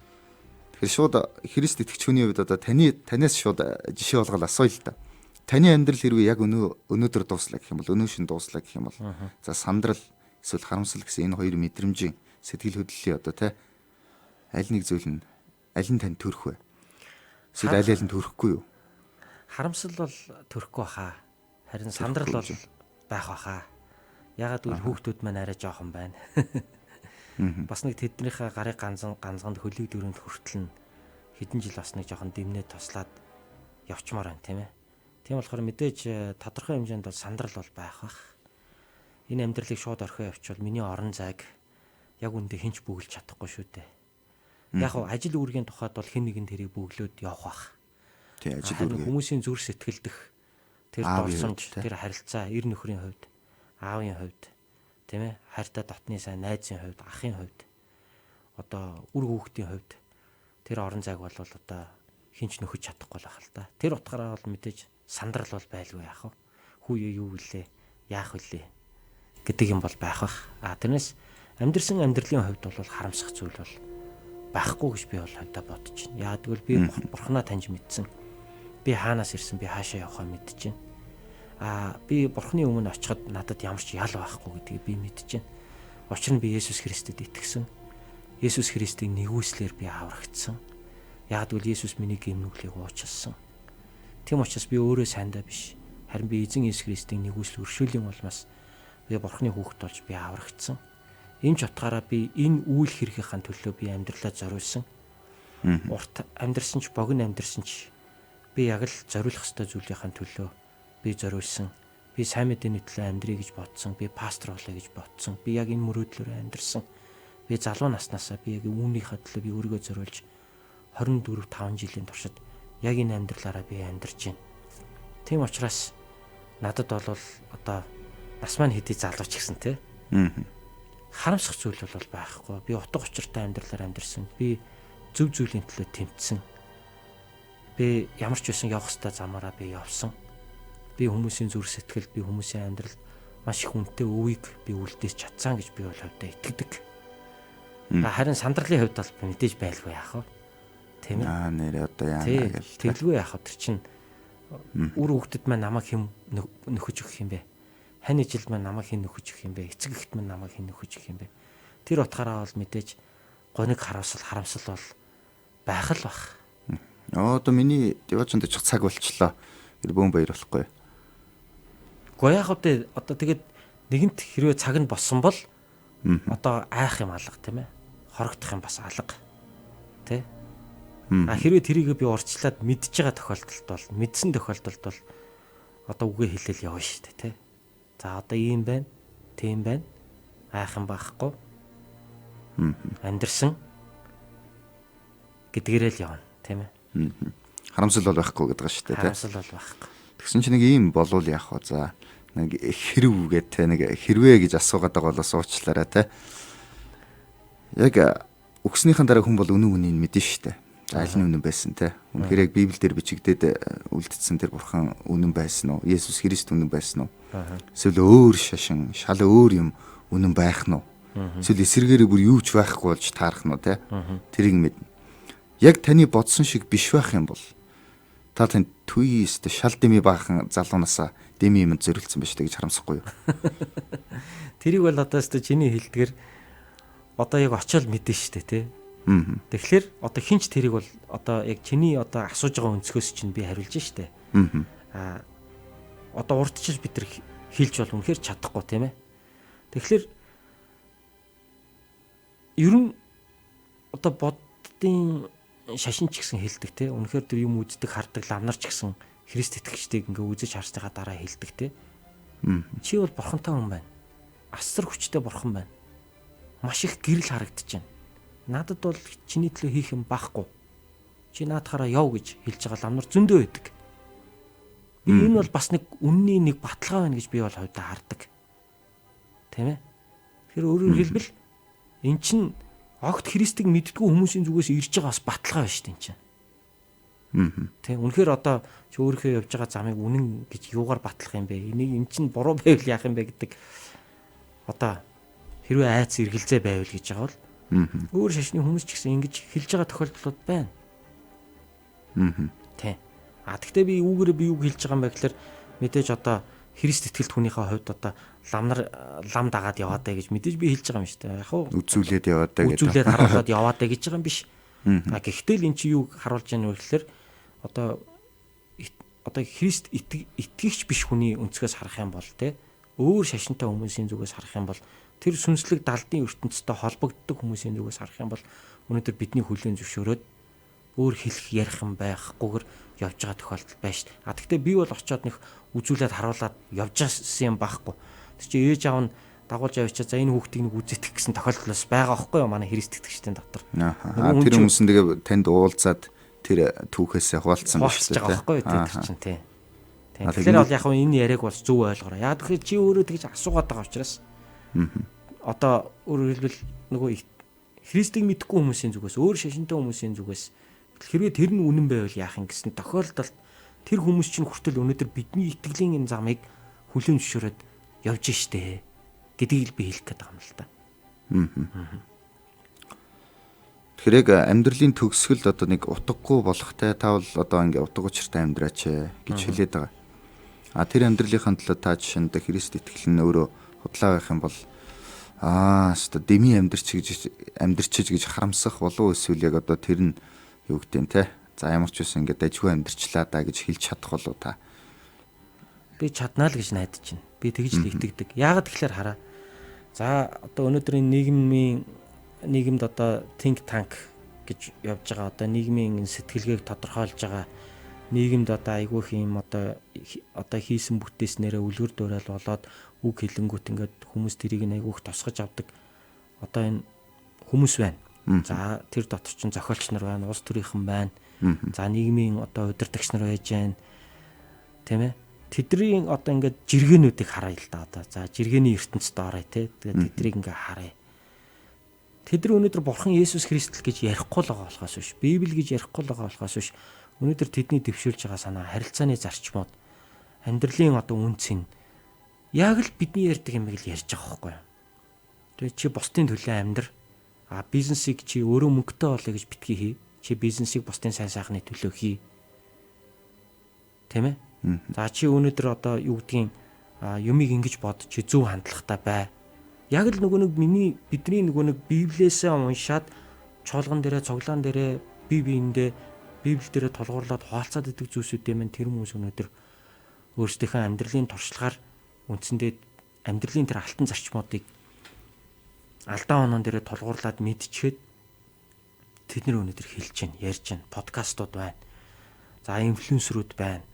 Тэгэхээр шууд Христ итгэж хүний хувьд одоо танаас шууд жишээ болгол асууя л та. Таны амьдрал хэрвээ яг өнөөдөр дууслаа гэх юм бол өнөө шин дууслаа гэх юм бол за сандрал эсвэл харамсал гэсэн энэ хоёр мэдрэмжийн сэтгэл хөдлөлийн одоо те аль нэг зүйл нь аль нь тань төрөх вэ? Эсвэл аль аль нь төрөхгүй юу? Харамсал бол төрөхгүй баха. Харин сандрал бол байх баха. Ягаад гэвэл хүүхдүүд маань арай жоохон байна. Бас нэг тэднийхээ гарыг ганцганд хөлийг дөрөнд хүртэл нь хэдэн жил бас нэг жоохон дэмнээ тослаад явчмаар байна тийм ээ. Тийм болохоор мэдээж тодорхой хэмжээнд бол сандрал бол байх бах. Энэ амьдралыг шууд орхио явуучвал миний орон зайг яг үндэ хинч бүгэлж чадахгүй шүү дээ. Яг хөө ажил үүргийн тухайд бол хэн нэгэн тэрийг бүглөөд явах бах. Тий, ажил үүргээ. Хүмүүсийн зүрх сэтгэлдэх тэр дурсамж, тэр харилцаа, эр нөхрийн хувьд, аавын хувьд, тийм ээ, хайртай дотны сайн найзын хувьд, ахын хувьд, одоо үр хүүхдийн хувьд тэр орон зайг бол одоо хинч нөхөж чадахгүй л байх л та. Тэр утгаараа бол мэдээж сандрал бол байлгүй яах вэ? Хүүе юу вүлээ, яах вүлээ гэдэг юм бол байх бах. Тэрнээс амьдрсан амьдралын хувьд бол харамсах зүйл бол байхгүй гэж би бол хувьдаа бодож байна. Яагад гэвэл би бурхнаа таньж мэдсэн. Би хаанаас ирсэн, би хаашаа явахаа мэдэж байна. Би бурхны өмнө очиход надад ямар ч ял байхгүй гэдгийг би мэдэж байна. Учир нь би Есүс Христэд итгэсэн. Есүс Христийн нэгүслэр би аврагдсан. Яагад гэвэл Есүс миний гэмнүглийг уучлсан. Тийм учраас би өөрөө сайндаа биш. Харин би эзэн Есүс Христийн нэгүсэл өршөөлийн улмаас би бурхны хүүхэд болж би аврагдсан. Энэ ч утгаараа би энэ үйл хэргийнхаа төлөө би амьдралаа зориулсан. Урт амьдрсан ч богино амьдрсан ч би яг л зориулах ёстой зүйлийнхаа төлөө би зориулсан. Би сайн мэдээний төлөө амьдрий гэж бодсон. Би пастор болъё гэж бодсон. Би яг энэ мөрөөдлөөр амьдрсан. Би залуу наснаасаа би яг үүнийхээ төлөө би өөрийгөө зориулж 24-5 жилийн туршид яг энэ амьдралаараа би амьдарч байна. Тийм учраас надад бол одоо нас маань хэдий залууч гэсэн те. Харамсах зүйл бол байхгүй. Би утга учиртай амьдралаар амьдарсан. Би зөв зүйлийн төлөө тэмцсэн. Би ямар ч байсан явах ёстой замаараа би явсан. Би хүмүүсийн зүрх сэтгэл, би хүмүүсийн амьдралд маш их үнэтэй өвийг би үлдээж чадсан гэж би бол хувьдаа итгэдэг. Харин сандралын хувьд бол мэдээж байлгүй яах вэ? Тийм ээ. Нэрээ одоо яана гэл. Тэглгүй яах вэ? Тэр чинь үр хүүхдэд маань намайг хэн нөхөж өгөх юм бэ? Хань ижил маань намайг хэн нөхөж өгөх юм бэ? Эцэг эхт маань намайг хэн нөхөж өгөх юм бэ? Тэр утгаараа бол мэдээж гониг харамсал бол байх л бах. Одоо миний яваачнд очих цаг болчлоо. Бөөн баяр болохгүй. Гэхдээ яг одоо тэгээд нэгэнт хэрвээ цаг нь болсон бол одоо айх юм алга тийм ээ. Хорогдох юм бас алга. Тэ? Хэрвээ тэрийг би урьдчилаад мэдж байгаа тохиолдолд бол мэдсэн тохиолдолд бол одоо үгээ хэлэл явна шүү дээ тий. За одоо ийм байна, тийм байна. Айх юм байхгүй. Амьдрсан гэдгээрээ л явна тийм ээ. Харамсал бол байхгүй гэдэг шүү дээ тий. Харамсал бол байхгүй. Тэгсэн чинь нэг ийм болвол яах вэ? За нэг хэрв гэдэг те нэг хэрвээ гэж асуугаад байгаа болоо суучлаарай те. Яг өгснийхэн дараа хүн бол үнэн үнийг мэднэ шүү дээ. Аль нь үнэн байсан те. Үнэхээр яг Библиэлд бичигдээд үлдсэн тэр бурхан үнэн байсан уу? Есүс Христ үнэн байсан уу? Эсвэл өөр шашин, шал өөр юм үнэн байх нь уу? Эсвэл эсэргээрээ бүр юу ч байхгүй болж таарах нь уу те? Тэрийг мэднэ. Яг таны бодсон шиг биш байх юм бол та тань твист шал дэми баахан залуунасаа дэми юмд зөрүүлсэн байж таа гэж харамсахгүй юу? Тэрийг бол одоо өстө чиний хэлдгэр одоо яг очиод мэдэн штэ тий. Тэгэхээр одоо хинч тэрийг бол одоо яг чиний одоо асууж байгаа өнцгөөс чинь би хариулж штэ. Одоо урдчилж бид нар хэлж бол үнэхээр чадахгүй тийм ээ. Тэгэхээр ер нь одоо боддын шашин ч гэсэн хэлдэг те. Үнэхээр тэр юм үздэг, хардаг, ламнар ч гэсэн Христ итгэгчдийг ингээ үзэж харсныхаа дараа хэлдэг те. Чи бол бурхантай хүн байна. Асар хүчтэй бурхан байна. Маш их гэрэл харагдаж байна. Надад бол чиний төлөө хийх юм байхгүй. Чи наадахаараа яв гэж хэлж байгаа ламнар зөндөө байдаг. Энэ бол бас нэг үнний нэг баталгаа байна гэж би бол хувьдаа хардаг. Тийм ээ. Тэгэхээр өөрөөр хэлбэл эн чин огт Христийг мэддэггүй хүмүүсийн зүгээс ирж байгаа бас баталгаа байна шүү дээ энэ чинь. Тэ үнэхээр одоо чи өөрийнхөө явж байгаа замыг үнэн гэж юугаар батлах юм бэ? Энийг эн чинь буруу байвал яах юм бэ гэдэг одоо хэрвээ айц эргэлзээ байвал гэж байгаа бол өөр шашны хүмүүс ч гэсэн ингэж хэлж байгаа тохиолдлууд байна. Тэ. Тэгтээ би үүгээрээ би юу хэлж байгаа юм бэ гэхээр мэдээж одоо Христ итгэлт хүнийхээ хувьд одоо лам дагаад яваад даа гэж мэдээж би хэлж байгаа юм шүү дээ. Яг хуу үзүүлээд яваад даа гэж. Үзүүлээд харуулад яваад даа гэж байгаа юм биш. Гэхдээ л эн чи юу харуулж яана вэ гэхээр одоо Христ итгэгч биш хүний өнцгөөс харах юм бол те өөр шашинтай хүмүүсийн зүгээс харах юм бол тэр сүнслэг далдын ертөнцтэй холбогддог хүмүүсийн зүгээс харах юм бол өнөөдөр бидний хүлээн зөвшөөрөөд өөр хэлэх ярих юм байхгүйгээр явж байгаа тохиолдол байж. Гэхдээ би бол очиод нэг үзүүлээд харуулад явж байгаа юм байхгүй. Тэр чинь ээж аав нь дагуулж авчаа за энэ хүүхдийг нэг үзэтгэх гэсэн тохиолдолс байгаа байхгүй юу манай Христ итгэгчдийн дотор. Тэр хүмүүс нь тэгээ танд уулзаад тэр түүхээсээ хуваалцсан байх шүү дээ. Байхгүй юу тэр чинь тий. Тэгэхээр бол яг энэ яриаг бол зөв ойлгоорой. Яг тэгэхээр чи өөрөө тэгж асуугаад байгаа учраас одоо өөрөөр хэлбэл нөгөө Христийг мэдгүй хүмүүсийн зүгээс өөр шашинтай хүмүүсийн зүгээс хэрвээ тэр нь үнэн байвал яах юм гэсэн тохиолдолд тэр хүмүүс чинь хүртэл өнөөдөр бидний итгэлийн энэ замыг хүлээн зөвшөөрөөд явж штэ гэдгийг би хэлэх гээд байгаа юм л та. Тэгэхээр яг амьдралын төгсгөлд одоо нэг утгагүй болохтай та бол одоо ингээ утга учиртай амьдраач гэж хэлээд байгаа. Тэр амьдралынхаа төлөө та жишээнд Христ итгэл нь өөрөө худлаа байх юм бол өстой дэмий амьдрчиж гэж харамсах болов эсвэл яг одоо тэр нь юу гэдэг те. За ямар ч үсэн ингээд ажгүй амьдрчлаа да гэж хэлж чадах болов та. Би чаднаа л гэж найдаж байна. Би тэгж л итгэдэг. Яагаад тэгэхээр хараа. За одоо өнөөдрийн нийгэмд одоо think tank гэж явж байгаа одоо нийгмийн сэтгэлгээг тодорхойлж байгаа нийгэмд одоо айгүй юм одоо хийсэн бүтээснээрээ үлгэр дуурайл болоод үг хэлэнгүүт ингээд хүмүүс тэрийг айгүйх тосгож авдаг одоо энэ хүмүүс байна. За тэр дотор ч зохиолч нар байна, улс төрийнхэн байна. За нийгмийн одоо удирдагч нар байж байна. Тийм ээ. Тэдний одоо ингээд жиргэнүүдийг харъя л да одоо. За жиргэний ертөнцид орё те. Тэгээд тэднийг ингээд харъя. Тэдний өнөөдөр Бурхан Есүс Христ гэж ярихгүй л байгаа болохоос биш. Библи гэж ярихгүй л байгаа болохоос биш. Өнөөдөр тэдний дэвшүүлж байгаа санаа, харилцааны зарчмууд, амьдралын одоо үнц нь яг л бидний ярьдаг юм шиг л ярьж байгаа байхгүй юу. Тэгээ чи бусдын төлөө амьдр. Бизнесийг чи өөрөө мөнгөтэй болъё гэж битгий хий. Чи бизнесийг бусдын сайн сайхны төлөө хий. Тэ мэ? За чи өнөөдөр одоо юу гэдгийг юмыг ингэж бод чи зөв хандлагатай бай. Яг л бидний нөгөө нэг Библиэсээ уншаад чуулган дээрээ цоглоон дээрээ биеиндээ Библи дээрээ тулгуурлаад хаалцаад идэг зүйлсүүдээ мэн тэр хүмүүс өнөөдөр өөрсдийнхөө амьдралын туршлагаар үндсэндээ амьдралын тэр алтан зарчмуудыг алдаа онон дээрээ тулгуурлаад мэдчихэд тэд нэр өнөөдөр хэлж байна, ярьж байна, подкастууд байна. За инфлюенсерүүд байна.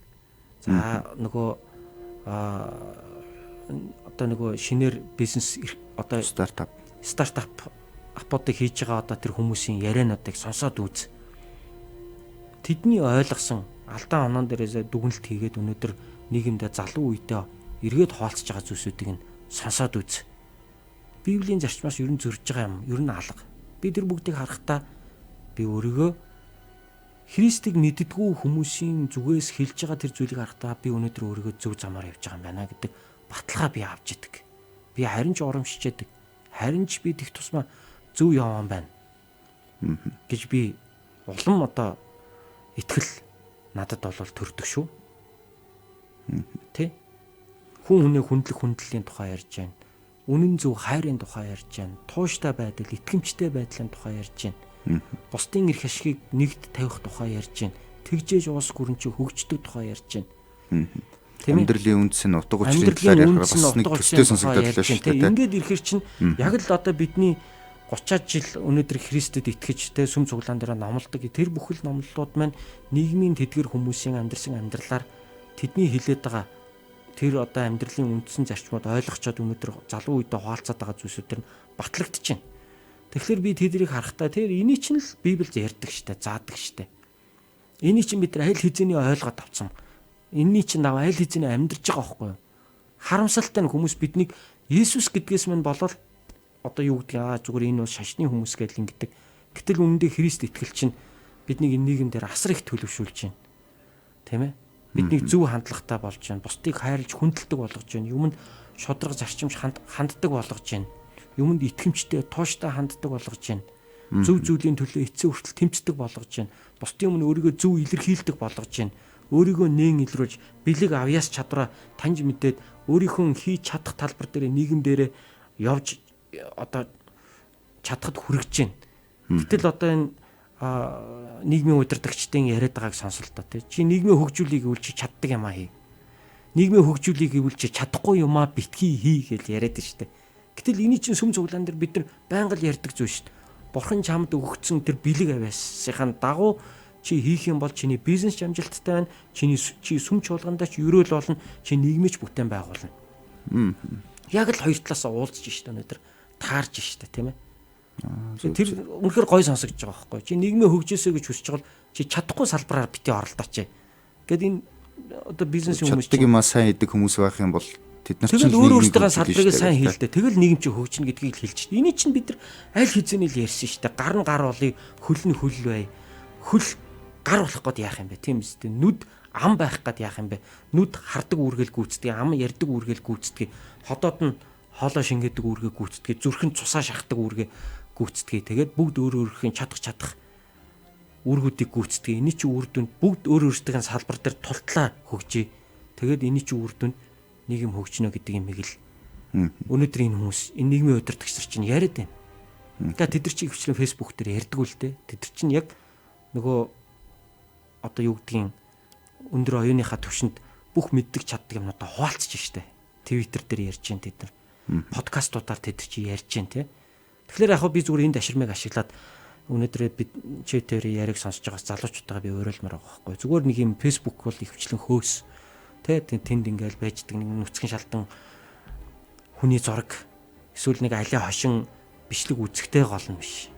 За нөгөө одоо нөгөө шинээр бизнес одоо стартап апуудыг хийж байгаа одоо тэр хүмүүсийн яриануудыг сонсоод үз. Тэдний ойлгосон алдаа онон дээрээс дүгнэлт хийгээд өнөөдөр нийгэмдээ залуу үедээ эргээд хаалцж байгаа зүйлсүүдийг нь сонсоод үз. Библийн зарчмаас ер нь зөрж байгаа юм. Ер нь алга. Би тэр бүгдийг харахтаа би өөрийгөө Христийг мэддэггүй хүмүүсийн зүгээс хэлж байгаа тэр зүйлийг харахтаа би өнөөдөр өөрийгөө зөв замаар явж байгаа юм байна гэдэг баталгаа би авч идэг. Би харин ч урамшиж идэг. Харин ч би тех тусмаа зөв яваан байна. гэж би улам одоо итгэл надад бол төрдөг шүү. Тэ? Хүн хүний хүндлэлийн тухай ярьж байна. Үнэн зөв хайрын тухай ярьж байна. Тууштай байдал, итгэмжтэй байдлын тухай ярьж байна. Бусдын эрх ашигыг нэгд тавих тухай ярьж байна. Тэгжээж уус гүрэн чи хөгждөг тухай ярьж байна. Амьдралын үндэс нь утга учирын талаар ярих бас нэг төстэй сонсогдоод л шүү дээ. Ингээд ирэхэр чинь яг л одоо бидний 30-аад жил өнөөдөр Христэд итгэж тэ сүм цуглаан дээр номлодог. Тэр бүхэл номлолууд маань нийгмийн тэдгэр хүмүүсийн амьдрсан амьдралаар тэдний хилээд байгаа тэр одоо амьдралын үндсэн зарчмууд ойлгочоод өнөөдөр залуу үедээ хаалцаад байгаа зүйлсүүд нь батлагдчихэв. Тэгэхээр би тэднийг харахтаа тэр энийг чинь л Библиэд ярьдаг штэ, заадаг штэ. Энийг чинь бид аль хэзээний ойлгоод авсан. Энийг чинь аль хэзээний амьдарч байгаа байхгүй юу? Харамсалтай нь хүмүүс биднийг Есүс гэдгээс мань болол одоо юу гэдэг зүгээр энэ бол шашны хүмүүс гэж ингэдэг. Гэтэл үнэндээ Христ итгэл чинь биднийг энэ нийгэм дээр асар их төлөвшүүлж байна. Тийм ээ? Биднийг зөв хандлагатай болж байна. Бусдыг хайрлж хүндэлдэг болгож байна. Юмд шудраг зарчимж ханддаг болгож байна. Юмд итгэмжтэй, тууштай ханддаг болгож байна. Зөв зүйлийн төлөө эцсийн хүртэл тэмцдэг болгож байна. Бусдын өмнө өөрийгөө зөв илэрхийлдэг болгож байна. Өөрийгөө нээн илрүүлж, бэлэг авьяас чадвараа таньж мэдээд өөрийнхөө хийж чадах талбар дээр нийгэм дээр явж одоо чадхад хүрэж байна. Гэтэл одоо энэ нийгмийн удирдагчдын яриад байгааг сонсол та тий. Чи нийгмийн хөгжүүлийг гэвэл чи чаддаг юмаа хий. Нийгмийн хөгжүүлийг гэвэл чи чадахгүй юмаа битгий хий гэж яриад штэ. Гэтэл энэ чинь сүм цуглаан дээр бид нар байнга л ярьдаг зүйл штэ. Бурхан чамд өгөгдсөн тэр бэлэг авиасынхаа дагуу чи хийх юм бол чиний бизнес амжилттай байна. Чи сүм чуулгандаа ч өрөөл болно. Чи нийгмийч бүтээн байгуулна. Яг л хоёр талаас уулзж штэ өнөөдөр таарж штэ тийм ээ. Тэр үнэхээр гой сонсогдож байгаа байхгүй. Чи нийгмээ хөгжөөсэй гэж хүсэж байгаа бол чи чадахгүй салбараар битээ оролдооч. Гэт энэ одоо бизнесийн хүмүүс чаддаг юм сайн хийдэг хүмүүс байх юм бол тэд нар чинь өөрсдөө салбарыг сайн хийлдэ. Тэгэл нийгэм чи хөгжинэ гэдгийг л хэлж шээ. Эний чинь бид нар аль хэзээний л ярьсан шүү дээ. Гар нь гар болыг хөл нь хөл бай. Хөл гар болох гээд яах юм бэ? Тийм үстэй. Нүд ам байх гээд яах юм бэ? Нүд хардаг үүргэл гүйцэтгэе, ам ярьдаг үүргэл гүйцэтгэе. Ходоод нь хоолоо шингээдэг үүргээ гүйцэтгэе, зүрхэн цусаа шахдаг үүргээ гүйцэтгэе. Тэгээд бүгд өөрийнхөө чадах үүргүүдийг гүйцэтгэе. Эний чинь үр дүнд бүгд өөрсдийн салбар дээр тултлаа хөгжиж. Тэгээд эний чинь үр дүнд нийгэм хөгжинө гэдэг юмыг л өнөөдөр энэ хүмүүс энэ нийгмийн удирдагч нар чинь яриад байна. Гэхдээ тэд нар чинь хвчлэн фэйсбүүк дээр ярьдаг үл дээ. Тэд нар чинь яг нөгөө одоо юу гэдгийг өндөр оюуныхаа түвшинд бүх мэддэг чаддаг юмнуудаа хуваалцж штэ. Твиттер дээр ярьж байна тэд нар. Подкастуудаар тэд нар чинь ярьж байна те. Тэгэхээр яг би зүгээр энэ даширмыг ашиглаад өнөөдөр би чэтээр яриг сонсож байгаа залуучуудаа би уриалмаар байгаа байхгүй. Зүгээр нэг юм фэйсбүүк бол ихвчлэн хөөс. Тэнд ингээл байждаг нэг нүцгэн шалтан хүний зураг эсвэл нэг алиа хошин бичлэг үзэхтэй гол нь биш.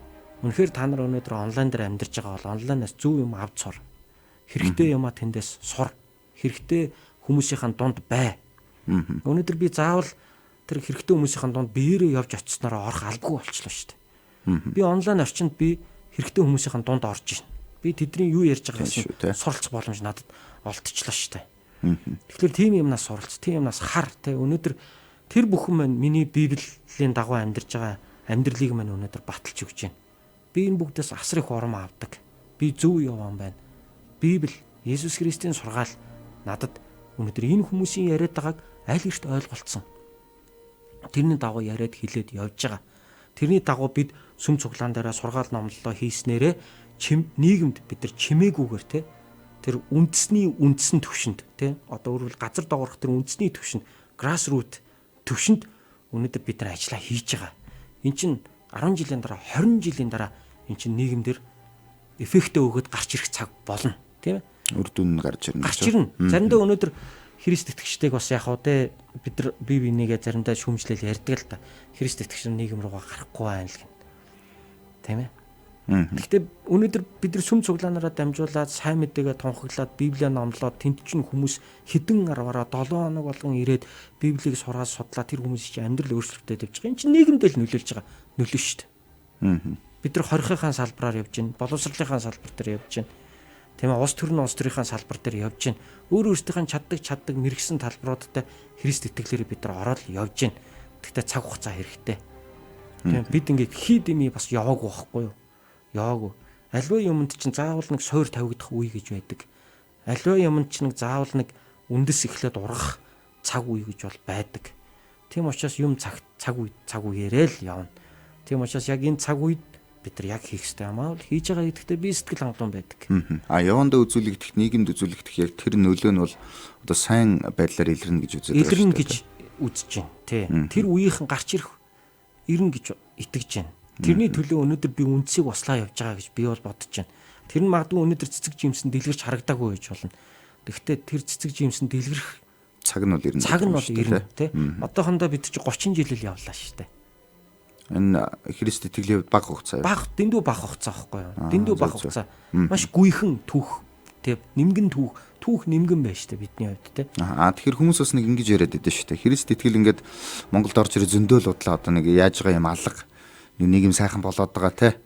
Үнэхээр та нар өнөөдөр онлайн дээр амьдарч байгаа бол онлайнаас зөв юм авч сур. Хэрэгтэй юмаа тэндээс сур. Хэрэгтэй хүмүүсийн дунд бай. Өнөөдөр би заавал тэр хэрэгтэй хүмүүсийн дунд биеэрээ явж очиснараа орох албагүй болчихлоо шүү дээ. Би онлайн орчинд би хэрэгтэй хүмүүсийн дунд орж байна. Би тэдний юу ярьж байгааг суралцах боломж надад олдчихлоо шүү дээ. Тэгэхээр тийм юмнаас суралц, тийм юмнаас хар те өнөөдөр тэр бүхэн маань миний библийн дагуу амьдарч байгаа амьдралыг маань өнөөдөр баталж өгч байна. Би энэ бүгдээс асар их урам авдаг. Би зөв яваан байна. Библи, Есүс Христийн сургаал надад өнөөдөр энэ хүмүүсийн яриад байгааг аль эрт ойлголцсон. Тэрний дагуу яриад хилээд явж байгаа. Тэрний дагуу бид сүм цуглаан дээр сургаал номлолоо хийснээрээ нийгэмд бид нар чимээгүйгээр те тэр үндэсний түвшинд тий одоо өөрөөр газар доогорох тэр үндэсний түвшинд grassroot түвшинд өнөөдөр бид нар ажиллаа хийж байгаа. Эн чинь 10 жилийн дараа 20 жилийн дараа эн чинь нийгэмдэр эффектээ өгöd гарч ирэх цаг болно тийм ээ. Үр дүн нь гарч ирнэ. Гарч ирнэ. Заримдаа өнөөдөр Христ итгэгчтэйг бас яг уу те бид нар бие бинийгээ заримдаа шүүмжлэл ярьдаг л та. Христ итгэгч нар нийгэм рүү гарахгүй байна л гэн. Тийм ээ. Гэхдээ өнөөдөр бид нар сүм цуглаанаараа дамжуулаад сайн мэдээгээ тунхаглаад Библийг номлоод тэнд чинь хүмүүс хэдэн арваараа 7 хоног болгон ирээд Библийг сураад судлаа тэр хүмүүс чинь амьдрал өөрчлөлттэй тавьж байгаа. Энд чинь нийгэмдээ л нөлөөлж байгаа. Нөлөө шүү дээ. Бид нар хорихынхаа салбараар явж байна. Боловсролынхаа салбар дээр явж байна. Тийм ээ улс төрийн улс төрийнхаа салбар дээр явж байна. Өөрсдийнхээ чаддаг мэрэгсэн талбаруудтай Христ итгэлээр бид нар ороод явж байна. Гэхдээ цаг хугацаа хэрэгтэй. Тийм бид ингээд хий дими бас яваагүй байхгүй юу? Яагүй. Аливаа юмд чинь заавал нэг суур тавигдах үе гэж байдаг. Аливаа юмд чинь нэг заавал нэг үндэс эхлээд ургах цаг үе гэж бол байдаг. Тийм учраас юм цаг үеэрээ л явна. Тийм учраас яг энэ цаг үед бид нар яг хийх ёстой юм аа л хийж байгаа гэдэгтээ би сэтгэл хангалуун байдаг. Явандаа үзүүлэгдэх, нийгэмд үзүүлэгдэх яг тэр нөлөө нь бол одоо сайн байдлаар илэрнэ гэж үздэг. Илэрнэ гэж үзэж байна. Тий. Тэр үеийнхэн гарч ирнэ гэж итгэж байна. Тэрний төлөө өнөөдөр би үндсийг услаа явж байгаа гэж би бол бодож байна. Тэр нь магадгүй өнөөдөр цэцэг жимсэн дэлгэрч харагдаагүй байж болно. Гэхдээ тэр цэцэг жимсэн дэлгэрэх цаг нь бол ирнэ. Цаг нь бол ирнэ тий. Одоохондоо бид чи 30 жил л явлаа шүү дээ. Энэ Христ итгэлийн бага хугацаа. Дэндүү бага хугацаа байхгүй юу? Дэндүү бага хугацаа. Маш гүйхэн түүх тий. Нимгэн түүх нимгэн байж шүү дээ бидний хувьд тий. Тэгэхээр хүмүүс бас нэг ингэж яриад байдаг шүү дээ. Христ итгэл ингээд Монголд орж ирээ зөндөөл бодлоо одоо нэг яаж байгаа юм алга нэг юм сайхан болоод байгаа те.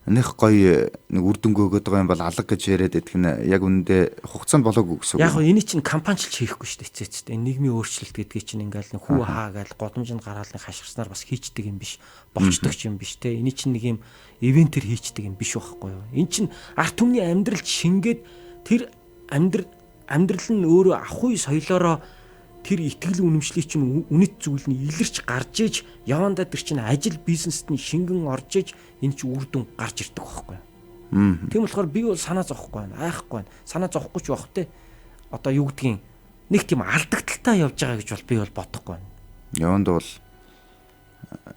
Нэх гоё нэг үр дүнг өгöd байгаа юм бол алга гэж яриад идэх нь яг үүндээ хугацаанд болоогүй гэсэн үг. Яг энэ чинь кампанилж хийхгүй шүү дээ эцээцтэй. Нийгмийн өөрчлөлт гэдгийг чинь ингээл нэг хүү хаа гээл годомжинд гараал нэг хашгирснаар бас хийчдэг юм биш. Болчдөг юм биш те. Энэ чинь нэг юм ивентэр хийчдэг юм биш байхгүй юу? Энэ чинь арт түмний амьдралд шингээд тэр амьдрал нь өөрөө ахуй соёлоороо тэр итгэл үнэмшлийг чинь үнэт зүйлний илэрч гарч иж явандаа тэр чинь ажил бизнест нь шингэн орж иж энэ чинь үр дүн гарч ирдэг байхгүй юу. Тийм болохоор би бол санаа зовхгүй байна, айхгүй байна. Санаа зовхгүй ч байх те. Одоо юу гэдгийг нэг тийм алдагдaltaа явж байгаа гэж бол би бол бодохгүй байна. Яванд бол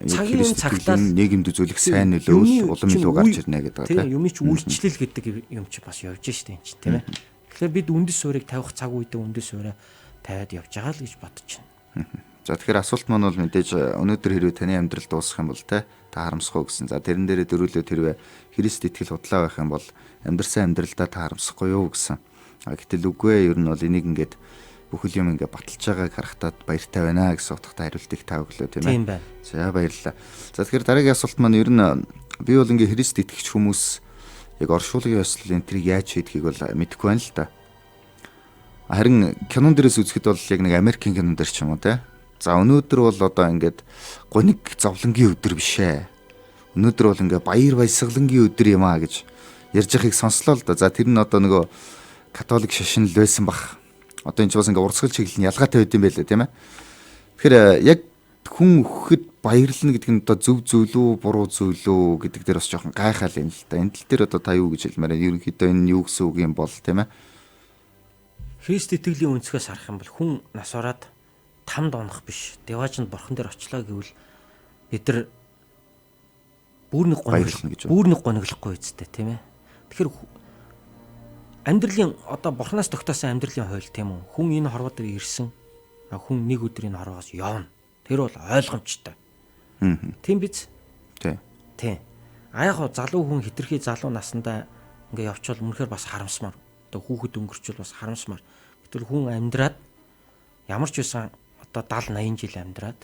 цагийн цагтаа нийгэмд үзүүлэх сайн нөлөө улам илүү гарч ирнэ гэдэг тийм юм чи үйлчлэл гэдэг юм чи бас явж штэ энэ чи тийм ээ. Тэгэхээр бид үндэс суурийг тавих цаг үедээ үндэс суураа тавиад явж байгаа л гэж бодож байна. За тэгэхээр асуулт маань бол мэдээж өнөөдөр хэрвээ таны амьдрал дуусах юм бол та харамсах уу гэсэн. За тэрэн дээрээ дөрүүлээд хэрвээ Христ итгэл худлаа байх юм бол амьдрсан амьдралдаа та харамсахгүй юу гэсэн. Гэтэл үгүй ер нь бол энийг ингээд бүхэл юм ингээд баталж байгааг харахтаа баяртай байна гэсэн утгатай хариултыг та өглөө тийм ээ. Тийм байна. За баярлалаа. За тэгэхээр дараагийн асуулт маань ер нь би бол ингээд Христ итгэгч хүмүүс яг оршуулгын ёслол энэ трийг яаж хийдгийг бол мэдэхгүй байна л да. Харин кинон дээрээс үзэхэд бол яг нэг Америкийн кинон дээр ч юм уу те. За өнөөдөр бол одоо ингээд гоник зовлонгийн өдөр биш ээ. Өнөөдөр бол ингээд баяр баясгалангийн өдөр юм аа гэж ярьж байгааг сонслоо л да. За тэр нь одоо нөгөө католик шашин л байсан бах. Одоо энэ ч бас ингээд урсгал чиглэл нь ялгаатай байд юм байлаа тийм ээ. Тэгэхээр яг хүн өгөхөд баярлна гэдэг нь одоо зөв зүйл үү, буруу зүйл үү гэдэг дээр бас жоохон гайхаал юм л да. Энэ тал дээр одоо та юу гэж хэлмээр байна? Ерөнхийдөө энэ юу гэсэн үг юм бол тийм ээ. Христ итгэлийн өнцгөөс харах юм бол хүн нас ороод тамд онох биш. Деважинд бурхан дээр очлоо гэвэл бид нар бүр нэг гониглохгүй үсттэй тийм ээ. Тэгэхээр амьдралын одоо бурханаас тогтоосон амьдралын хууль тийм үү? Хүн энэ хорвоо дээр ирсэн. Хүн нэг өдөр энэ хорвоос явна. Тэр бол ойлгомжтой. Тийм биз? Тийм. Яг залуу хүн хитрхи залуу наснда ингээ явчвал үнэхээр бас харамсмаар. Одоо хүүхэд өнгөрчвөл бас харамсмаар. Гэтэл хүн амьдраад ямар ч байсан одоо 70 80 жил амьдраад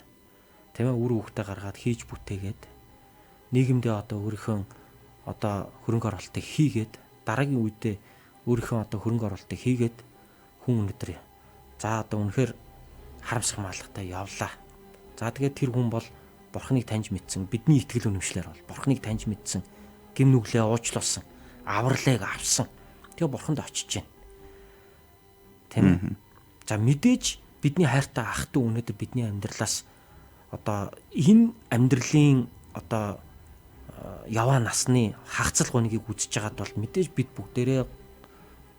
тийм ээ үр хүүхдээ гаргаад хийж бүтээгээд нийгэмдээ одоо өөрийнхөө одоо хөрөнгө оруулалтыг хийгээд дараагийн үедээ өөрийнхөө одоо хөрөнгө оруулалтыг хийгээд хүн өнөдөр за одоо үнэхээр харамсах маалгатай явлаа. За тэгээд тэр хүн бол бурхныг таньж мэдсэн, бидний итгэл үнэмшлэр бол бурхныг таньж мэдсэн, гим нүглээ уучлуулсан, авралыг авсан. Тэгээ бурханд очиж байна. Тийм ээ. За мэдээж бидний хайртай ах トゥ өнөөдөр бидний амьдралаас одоо энэ амьдралын одоо яваа насны хагацл гонигийг үзэж байгаад бол мэдээж бид бүгдээрээ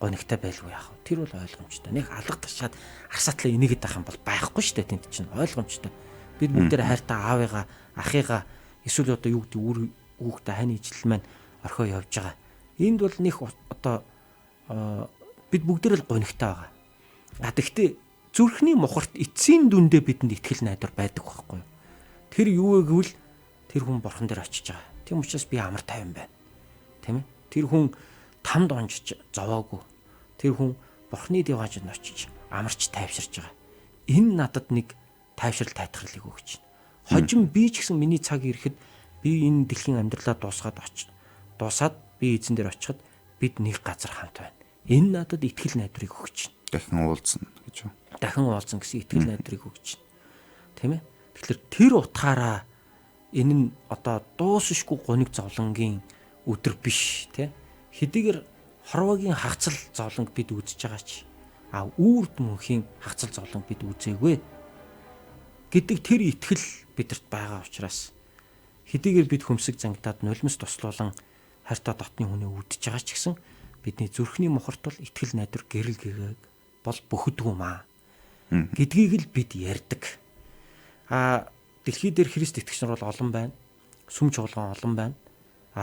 гонигтай байлгүй яах вэ? Тэр бол ойлгомжтой. Нэг алга ташаад арсаатлаа энийгэд байх юм бол байхгүй шүү дээ тэнд чинь ойлгомжтой. Бид бүгдээрээ хайртай аавыгаа, ахыгаа эсвэл одоо юу гэдэг үр хүүхдээ хань ижил маань орхио явж байгаа. Энд бол нэг одоо бид бүгдээрээ л гонигтай байгаа. Гэхдээ зүрхний мухарт эцсийн дүндээ бидэнд итгэл найдвар байдаг байхгүй юу? Тэр юу вэ гэвэл тэр хүн бурхан дээр очиж байгаа. Тийм учраас би амар тайван байна. Тийм ээ? Тэр хүн тамд онжиж зовоогүй. Тэр хүн бурхны деважинд очиж амарч тайвширч байгаа. Энэ надад нэг тайвшрал тайтгарлыг өгч байна. Хожим би ч гэсэн миний цаг ирэхэд би энэ дэлхийн амьдралаа дуусаад би эзэн дээр очиход бид нэг газар хамт байна. Энэ надад итгэл найдварыг өгч байна. Дахин уулзна гэж юу? Дахин уулзна гэсэн итгэл найдварыг өгч байна. Тийм ээ? Тэгэхээр тэр утгаараа энэ нь одоо дуусшгүй гоник зовлонгийн өдөр биш тий. Хэдийгээр хорвогийн хагацл зовлонг бид үзэж байгаа ч үрд мөнхийн хагацл зовлонг бид үзээгүй гэдэг тэр итгэл бидэрт байгаа учраас хэдийгээр бид хөмсөг зангидаад нулимс туслуулан хайртай дотны хүнээ үдчихэж байгаа ч гэсэн бидний зүрхний мухарт бол итгэл найдвар гэрэл гэгээг бол бөхөдгөө маа гэдгийг л бид ярьдаг. Дэлхий дээр Христ итгэгч нар бол олон байна. Сүм чуулган олон байна.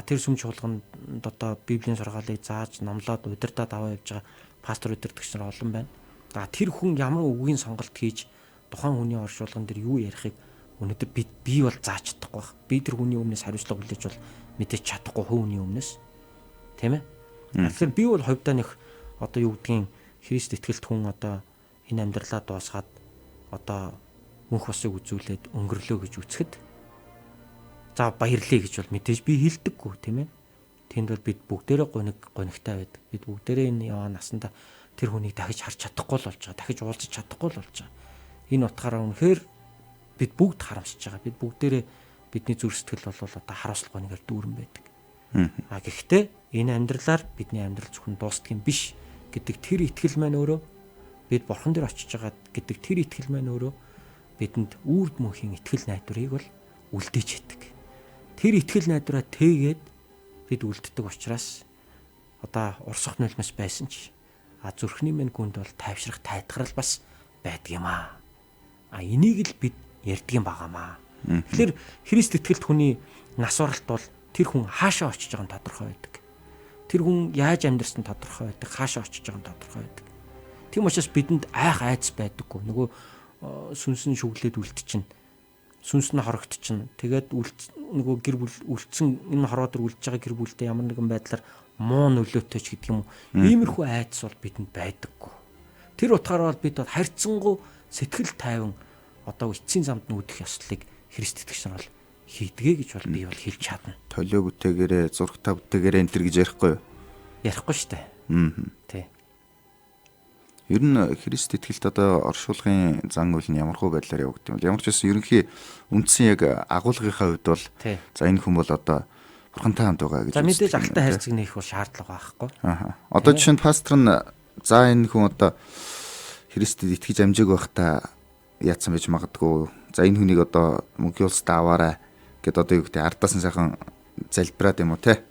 Тэр сүм чуулганд одоо Библийн сургаалыг зааж, номлоод, удирдаад аваа явж байгаа пастор удирдагч нар олон байна. Тэр хүн ямар үгийн сонголт хийж тухайн хүний оршуулган дээр юу ярихыг өнөөдөр би бол зааж чадахгүй байх. Би тэр хүний өмнөөс хариуцлага хүлээж бол мэдээж чадахгүй хүний өмнөөс. Тийм ээ? Тэгэхээр би бол хувьдаа нэг одоо юу гэдгийг Христ итгэлт хүн одоо энэ амьдралаа дуусгаад одоо мөнх усыг үзүүлээд өнгөрлөө гэж үзэхэд за баярлая гэж бол мэдээж би хэлдэггүй тийм ээ. Тэнд бол бид бүгдээрээ гонигтай байдаг. Бид бүгдээрээ энэ яваа насанда тэр хүнийг дахиж харж чадахгүй л болж байгаа. Дахиж уулзах чадахгүй л болж байгаа. Энэ утгаараа үнэхээр бид бүгд харамсаж байгаа. Бид бүгдээрээ бидний зүрх сэтгэл бол одоо харамсал гонигаар дүүрэн байдаг. Гэхдээ энэ амьдралаар бидний амьдрал зөвхөн дуустдгийн биш гэдэг тэр итгэл маань өөрөө бид бурхан дээр очиж байгаа гэдэг тэр итгэл маань өөрөө бидэнд үрд мөнхийн итгэл найдварыг бол үлдээж идэг. Тэр итгэл найдвараа тэгээд бид үлддэг учраас одоо урсах нулимс байсан ч зүрхний минь гүнд бол тайвшрах тайтгарал бас байдаг юм аа. Энийг л бид ярьдаг юм байгаамаа. Тэгэхээр Христ итгэлт хүний нас баралт бол тэр хүн хаашаа очиж байгаа нь тодорхой байдаг. Тэр хүн яаж амьдрсан тодорхой байдаг, хаашаа очиж байгаа нь тодорхой байдаг. Тийм учраас бидэнд айх айц байдаггүй. Нөгөө сүнс нь шүглээд үлдчихнэ. Сүнс нь хорогдчихнэ. Тэгээд нөгөө гэр бүл үлдсэн энэ хороод үлдэж байгаа гэр бүлдээ ямар нэгэн байдлаар муу нөлөөтэй ч гэдэг юм уу. Иймэрхүү айц бол бидэнд байдаггүй. Тэр утгаараа бол бид бол харьцангуй сэтгэл тайван одоо эцсийн замд нүүдэх ёслолыг Христ итгэгч нар бол хийдгээ гэж бол би бол хэлж чадна. Толио бүтээгээрээ, зургатаа бүтээгээрээ энэ төр гэж ярихгүй юу? Ярихгүй шүү дээ. Тий. Ер нь Христ итгэлд одоо оршуулгын зан үйл нь ямархуу байдлаар явагдсан юм. Ямар ч байсан ерөнхий үндсэн яг агуулгынхаа хувьд бол за энэ хүн бол одоо бурхантай хамт байгаа гэж. За мэдээж ахтай хайрцаг нээх бол шаардлага байхгүй. Одоо жишээ нь пастор нь за энэ хүн одоо Христэд итгэж амжааг байхдаа яатсан байж магадгүй. За энэ хүнийг одоо мөнхиулстаа аваарай гэд одоо юу гэдэг ардаас нь сайхан залбираад юм уу те.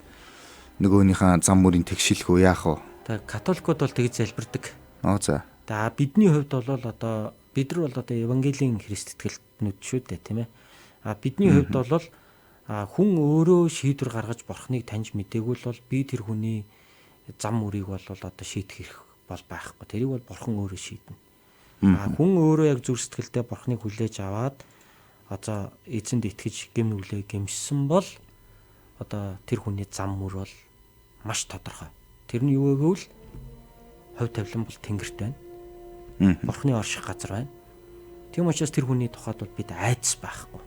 Нөгөөнийхөө зам мөрийн тэгшилэх үү яах вэ? Тэг католикууд бол тэгж залбирдаг. За. За бидний хувьд бол одоо бид нар бол одоо евангелийн Христ итгэлтнүүд шүү дээ тийм ээ. Бидний хувьд бол хүн өөрөө шийдвэр гаргаж бурхныг таньж мдэггүй бол би тэр хүний зам мөрийг бол одоо шийдэх хэрэг бол байхгүй. Тэрийг бол бурхан өөрөө шийднэ. Хүн өөрөө яг зүрх сэтгэлдээ бурхныг хүлээж аваад одоо эзэнд итгэж гэм нүглээ гэмшсэн бол одоо тэр хүний зам мөр бол маш тодорхой. Тэр нь юу гэвэл хувь тавилан бол тэнгэрт байна. Бурхны орших газар байна. Тийм учраас тэр хүний тухайд бол бид айдас байхгүй.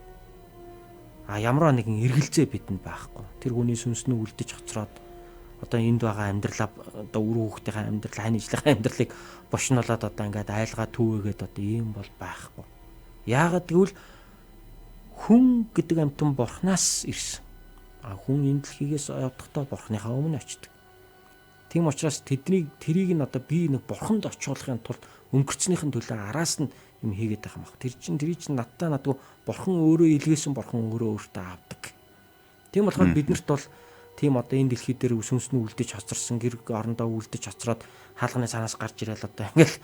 Ямар нэгэн эргэлзээ бидэнд байхгүй. Тэр хүний сүнснөө үлдэж хоцроод одоо энд байгаа амьдралаа одоо үр хүүхдийн амьдрал, хань ижлийнхээ амьдралыг бошнолоод одоо ингээд айлгаа түүгээд одоо ийм бол байхгүй. Яагаад гэвэл хүн гэдэг амьтан бурхнаас ирсэн. Хүн энэ дэлхийгээс явдахдаа бурхныхаа өмнө очдог. Тийм учраас тэрийг нь одоо би нэг бурханд очихлохын тулд өнгөрцнийхэн төлөө араас нь юм хийгээд байгаа юм баг. Тэр чинь надтай надгүй бурхан өөрөө илгээсэн бурхан өөрөө өөртөө авдаг. Тийм болохоор биднэрт бол тийм одоо энэ дэлхий дээр сүнснүү үлдэж хоцорсон гэр орондоо үлдэж хоцроод хаалганы санаас гарч ирэл одоо ингээл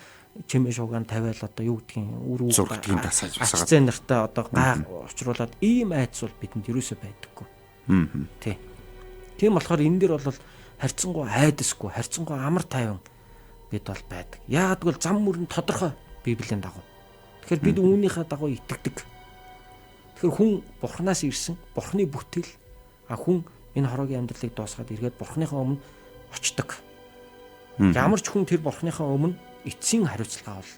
чимээ шуугаан тавиал одоо юу гэдгийг үр зургтгийн тасааж басаад цэн нартай одоо гай учруулад ийм айдас бол бидэнд юусоо байдаггүй. Тий. Тийм болохоор энэ дэр бол харьцангуй айдасгүй, харьцангуй амар тайван бид бол байдаг. Яагад гэвэл зам мөрөнд тодорхой Библийн дагуу. Тэгэхээр бид үүнийхээ дагуу итгэдэг. Тэгэхээр хүн бурхнаас ирсэн, бурхны бүтээл, хүн энэ хороогийн амьдралыг дуусгаад эргээд бурхныхаа өмнө очдог. Ямар ч хүн тэр бурхныхаа өмнө эцсийн хариуцлага бол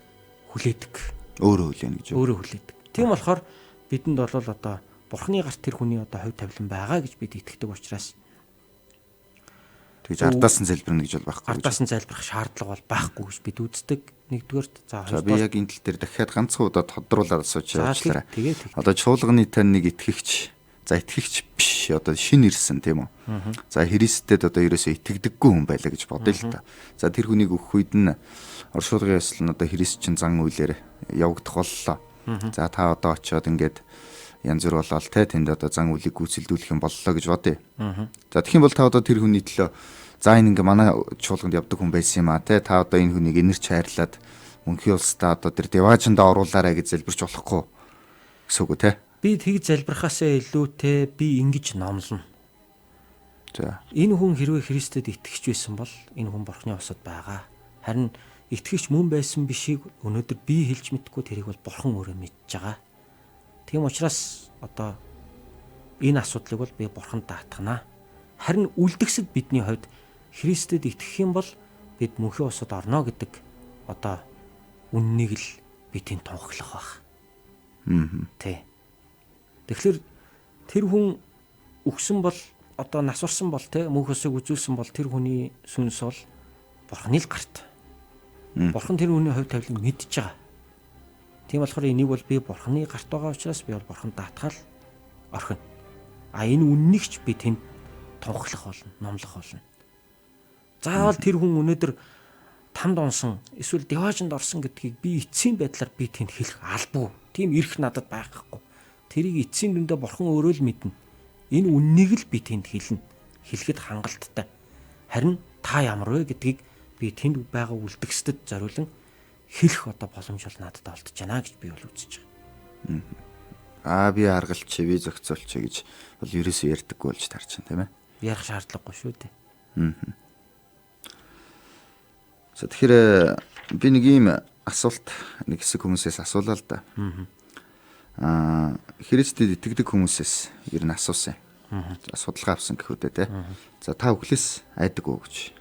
хүлээдэг. Өөрөө хүлээнэ гэж. Өөрөө хүлээдэг. Тийм болохоор бидэнд бол одоо бурхны гарт тэр хүний одоо хувь тавилан байгаа гэж бид итгэдэг учраас тэгж ардаас нь залбирна гэж бол байхгүй. Ардаас нь залбирах шаардлага бол байхгүй гэж бид үздэг. Нэгдүгээрт за би яг энэ тал дээр дахиад ганцхан удаа тодруулаад асууж явуулаарай. Тэгээд одоо чуулганы таньныг итгэгч биш одоо шин ирсэн тийм үү. За Христэд одоо ерөөсөө итгэдэггүй хүн байлаа гэж бодъё л та. За тэр хүнийг өгөх үед нь оршуулгын ёслол нь одоо христчин зан үйлээр явагдах боллоо. За та одоо очиод ингээд янз бүр болоод те тэнд одоо зан үйлийг гүйцэлдүүлэх юм боллоо гэж бодъё. За тэгэх юм бол та одоо тэр хүний төлөө за энэ ингээ манай чуулганд явдаг хүн байсан юм а те та одоо энэ хүнийг инэрч хайрлаад мөнхийн улстай одоо тэр деважинд оруулаарай гэж залбирч болохгүй гэсэн үг те. Би тэгж залбирхаасаа илүүтэй би ингэж номлоно. За энэ хүн хэрвээ Христэд итгэж байсан бол энэ хүн бурхны усад байгаа. Харин итгэгч мөн байсан бишийг өнөөдөр би хэлж мэдэхгүй тэрийг бол бурхан өөрөө мэдж байгаа. Тийм учраас одоо энэ асуудлыг бол би бурханд даатгана. Харин үлдгэсэд бидний хувьд Христэд итгэх юм бол бид мөнхийн усад орно гэдэг одоо үннийг л би тэнд тунхаглах байх. Тэ. Тэгэхээр тэр хүн өгсөн бол одоо нас урсан бол те мөнх усыг үзүүлсэн бол тэр хүний сүнс бол бурхны л гарт. Бурхан тэр хүний хувь тавилан мэдж байгаа. Тийм болохоор энийг бол би бурхны гарт байгаа учраас би бол бурханд даатгаал орхино. Энэ үннийг ч би тэнд тунхаглах болно, номлох болно. Заавал тэр хүн өнөөдөр тамд унсан эсвэл деважинд орсон гэдгийг би эцсийн байдлаар би тэнд хэлэх албагүй. Тийм эрх надад байхгүй. Тэрийг эцсийн дүндээ бурхан өөрөө л мэднэ. Энэ үннийг л би тэнд хэлнэ. Хэлэхэд хангалттай. Харин та ямар вэ гэдгийг би тэнд байгаа үлдгэстэд зориулан хэлэх одоо боломж бол надад олдож байна гэж би бол үзэж байгаа. Би аргалч би зохицуулч гэж бол ерөөсөө ярьдаггүй болж тарж байна тийм ээ. Ярих шаардлагагүй шүү дээ. За тэгэхээр би нэг ийм асуулт нэг хэсэг хүмүүсээс асуулаа л да. Христэд итгэдэг хүмүүсээс ер нь асуусан. Судалгаа авсан гэхүүдээ те. За та үхлээс айдаг уу гэж.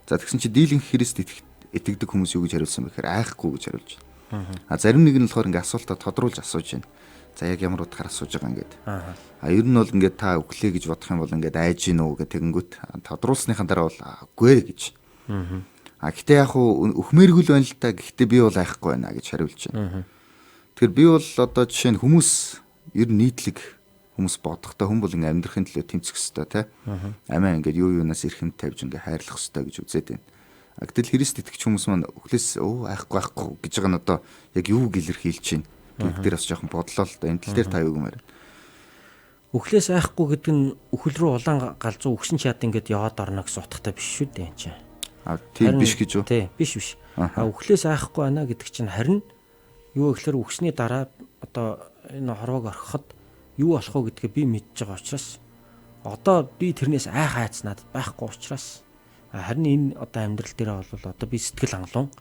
За тэгсэн чи дийлэнх Христ итгэдэг хүмүүс юу гэж хариулсан бэхээр айхгүй гэж хариулж байна. Зарим нэг нь болохоор ингээ асуултаа тодруулж асууж байна. За яг ямар утгаар асууж байгаа юм гээд. Ер нь бол ингээд та өглөө гэж бодох юм бол ингээд айж гин үү гэх тэгэнгүүт тодруулсныхан дараа бол үгүй гэж. Гэхдээ яг өхмээргүй л байна л та. Гэхдээ би бол айхгүй байна гэж хариулж байна. Тэгэхээр би бол одоо жишээ нь хүмүүс ер нь нийтлэг хүмүүс бодохдоо хүн бол ингээд амьдрахын төлөө тэмцэх хэрэгтэй те. Амиа ингээд юу юунаас эрхэм тавьж ингээд хайрлах хэрэгтэй гэж үзээд байна. Гэтэл Христ итгэж хүмүүс маань өглөөс айхгүй гэж байгаа нь одоо яг юу илэрхийлж байна. Түүх дээр бас жоохон бодлоо л да. Энэ тал дээр та юу гэмээр. Үхлээс айхгүй гэдэг нь үхэл рүү улаан галзуу өгсөн чад ингээд яваад орно гэсэн утгатай биш шүү дээ энэ чинь. Тийм биш гэж үү? Тийм биш. Үхлээс айхгүй байна гэдэг чинь харин юу гэхээр үхсний дараа одоо энэ хорвоог орхиход юу болох вэ гэдгээ би мэдж байгаа учраас одоо би тэрнээс айх айц надад байхгүй учраас харин энэ одоо амьдрал дээр бол одоо би сэтгэл хангалуун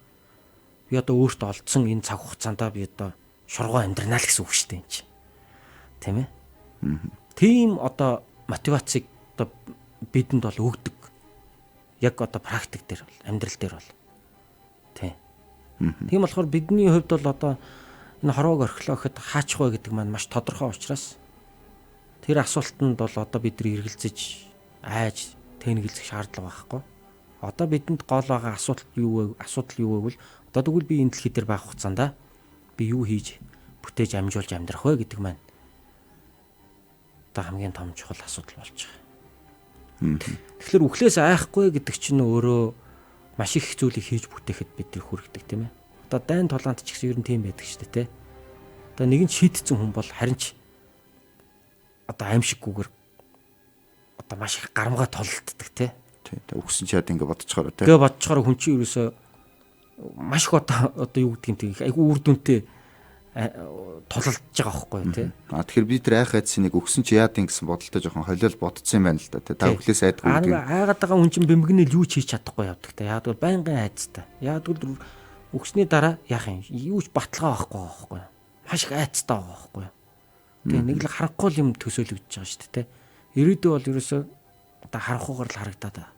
би одоо өөртөө олдсон энэ цаг хугацаанд би одоо шургуу амьдрнаа л гэсэн үг шүү дээ энэ чинь. Тийм ээ? Тийм одоо мотивацийг одоо бидэнд бол өгдөг. Яг одоо практик дээр бол амьдрал дээр бол. Тийм. Тийм болохоор бидний хувьд бол одоо энэ хорвоог орхилоо гэхэд хаачих вэ гэдэг маань маш тодорхой учраас тэр асуултанд бол одоо бид нар эргэлзэж айж тэнэглэх шаардлага байхгүй. Одоо бидэнд гол байгаа асуудал юу вэ гэвэл одоо тэгвэл би энэ дэлхий дээр байх хугацаанд би юу хийж бүтээж амжуулж амьдрах вэ гэдэг маань одоо хамгийн том чухал асуудал болж байгаа. Тэгэхээр үхлээс айхгүй гэдэг чинь өөрөө маш их зүйлийг хийж бүтээхэд бид нар хүргэдэг тийм ээ. Одоо дайн толгоонт ч гэсэн ер нь тийм байдаг шүү дээ, тэ. Одоо нэгэн шийдсэн хүн бол харин ч одоо аимшиггүйгээр одоо маш их гарамгаа тололддог, тэ. Тийм. Өгсөн чад ингэ бодцохоор тэ. Тэгээ бодцохоор хүн чинь ерөөсөө маш их одоо юу гэдэг юм тийм айгүй үр дүнтэй тулалдж байгаа байхгүй тий. Тэгэхээр би тэр айх айдсыг өгсөн чи яад юм гэсэн бодолтой жоохон холиол бодцсон юм байна л да. Та өглөөс айдгүй гэдэг. Айгаад байгаа хүн чинь бэмгэнэл юу ч хийж чадахгүй явдаг та. Яг бол байнгын айцтай. Яг бол өгсний дараа яах юм? Юу ч баталгаа байхгүй. Маш их айцтай байгаа байхгүй. Тэгээ нэг л харахгүй юм төсөөлөгдөж байгаа шүү дээ тий. Ирээдүй бол ерөөсөө одоо харахуугаар л харагдаад байгаа.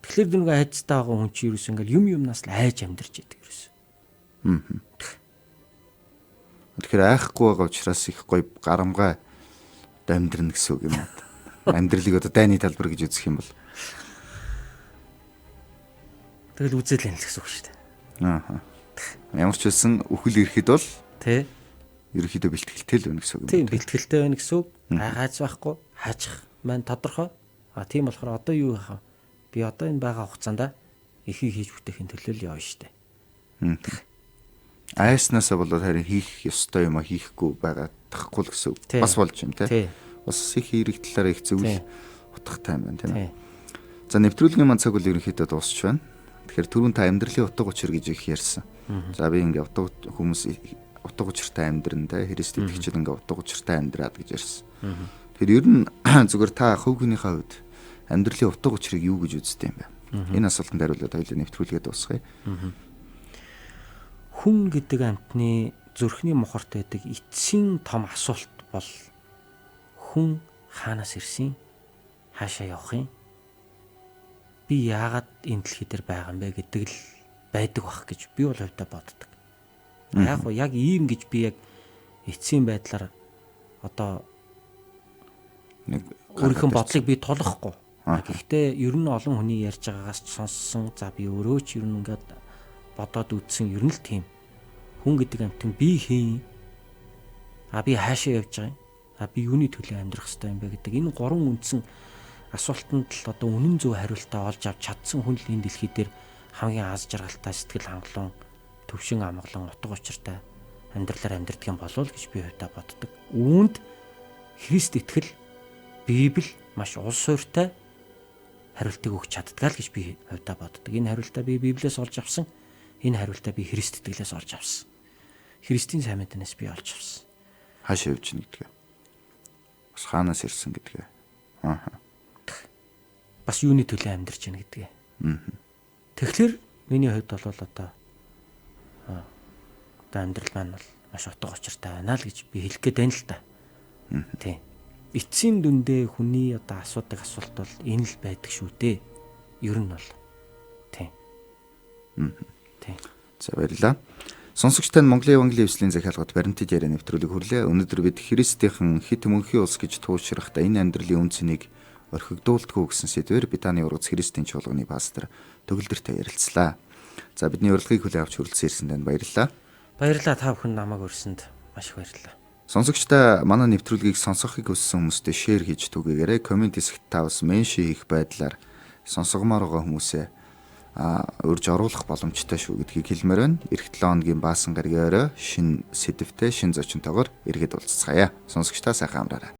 Тэгэхээр нэг айцтай байгаа хүн чинь ерөөсөө ингээл юмнаас л айж амьдарч идэг ерөөсөө. Тэгэхээр айхгүй байгаа учраас их гоё гарамгай амьдрна гэсэн үг юм аа. Амьдралыг одоо дайны талбар гэж үзэх юм бол тэгэл үзэл юм л гэсэн үг шүү дээ. Ямар ч байсан үхэл ирэхэд бол тий ерөөхдөө бэлтгэлтэй л байна гэсэн үг юм. Тийм бэлтгэлтэй байна гэсэн үг. Хайж байхгүй, хаачих маань тодорхой. Тийм болохоор одоо юу яах вэ? Би одоо энэ байгаа хугацаанд ихийг хийж бүтээхин төлөө л явна шүү дээ. Айснасаа болоод харин хийх ёстой юм а хийхгүй байгаа тахгүй л гэсэн үг. Бас болж юм тий. Бас их хэрэг талаараа их зөвл утгатай юм байна тийм ээ. За нэвтрүүлгийн маань цаг бол ерөнхийдөө дуусч байна. Тэгэхээр түрүүн та амьдралын утга учир гэж их ярьсан. За би ингээ утга хүмүүс утга учиртай амьдран тий Христ итгэгчид ингээ утга учиртай амьдраад гэж ярьсан. Тэгэхээр ер нь зүгээр та хувь хүнийхээ хувьд амьдралын утга учирыг юу гэж үздэг юм бэ? Энэ асуултанд хариулаад хоёулаа нэвтрүүлгээ дуусгая. Хүн гэдэг амьтны зүрхний мохорт байдаг эцсийн том асуулт бол хүн хаанаас ирсэн? Хаашаа явах юм? Би яагаад энэ дэлхий дээр байгаа юм бэ гэдэг л байдаг бах гэж би бол хувьдаа боддог. Яг уу яг ийм гэж би яг эцсийн байдлаар одоо нэг өөрийнхөө бодлыг би тулахгүй. Гэхдээ ер нь олон хүний ярьж байгаагаас ч сонссон. За би өөрөө ч ер нь ингээд бодоод үзсэн ер нь л тийм. Хүн гэдэг амьтан би хийн. Би хаашаа явж байгаа юм? Би юуны төлөө амьдрах ёстой юм бэ гэдэг энэ гурван үндсэн асуултанд л одоо үнэн зөв хариултаа олж авч чадсан хүн л энэ дэлхий дээр хамгийн аз жаргалтай, сэтгэл хангалуун, төвшин амгалан, утга учиртай амьдралаар амьдардаг юм болов уу гэж би хувьдаа боддог. Үүнд Христ итгэл, Библи маш улс суурьтай, хариултыг өгч чаддгаа л гэж би хувьдаа боддог. Энэ хариултаа би Библиэс олж авсан. Энэ хариултаа би Христ итгэлээс олж авсан. Христийн сайн мэднээс би олж авсан. Хаашаа явж гин гэдгээ. Бас хаанаас ирсэн гэдгээ. Бас юуны төлөө амьдарч байна гэдгээ. Тэгэхээр миний хувьд бол одоо амьдрал маань бол маш утга учиртай байна л гэж би хэлэх гээд байна л та. Тийм. Эцсийн дүндээ хүний одоо асуудаг асуулт бол энэ л байдаг шүү дээ. Ер нь бол. Тийм. Тийм. За баярлалаа. Сонсогчтой нь Монголын Евангелийн эвслийн захиалгад баримтат яриа нэвтрүүлэг хүрлээ. Өнөөдөр бид Христийнхэн хит мөнхийн ус гэж туушрахта энэ амьдралын үнцнийг орхигдуулдаггүй гэсэн сэдвээр Битаний ургац Христийн чуулганы пастор төгөлдөртэй ярилцлаа. За бидний урилгыг хүлээн авч хүрэлцэн ирсэнд танд баярлалаа. Баярлалаа, та бүхэн намайг өрсөнд маш их баярлалаа. Сонсогчтой манай нэвтрүүлгийг сонсохыг хүссэн хүмүүстээ шеэр хийж түгээгээрэй. Комент хэсэгт та бас меншн хийх байдлаар сонсгомоор байгаа хүмүүсээ урьж оруулах боломжтой шүү гэдгийг хэлмээр байна. Эх 7 хоногийн баасан гарагийн орой шинэ сэдвтэй шинэ зочинтойгоор иргэд уулзцаая. Сонсогчдаа сайхан амраарай.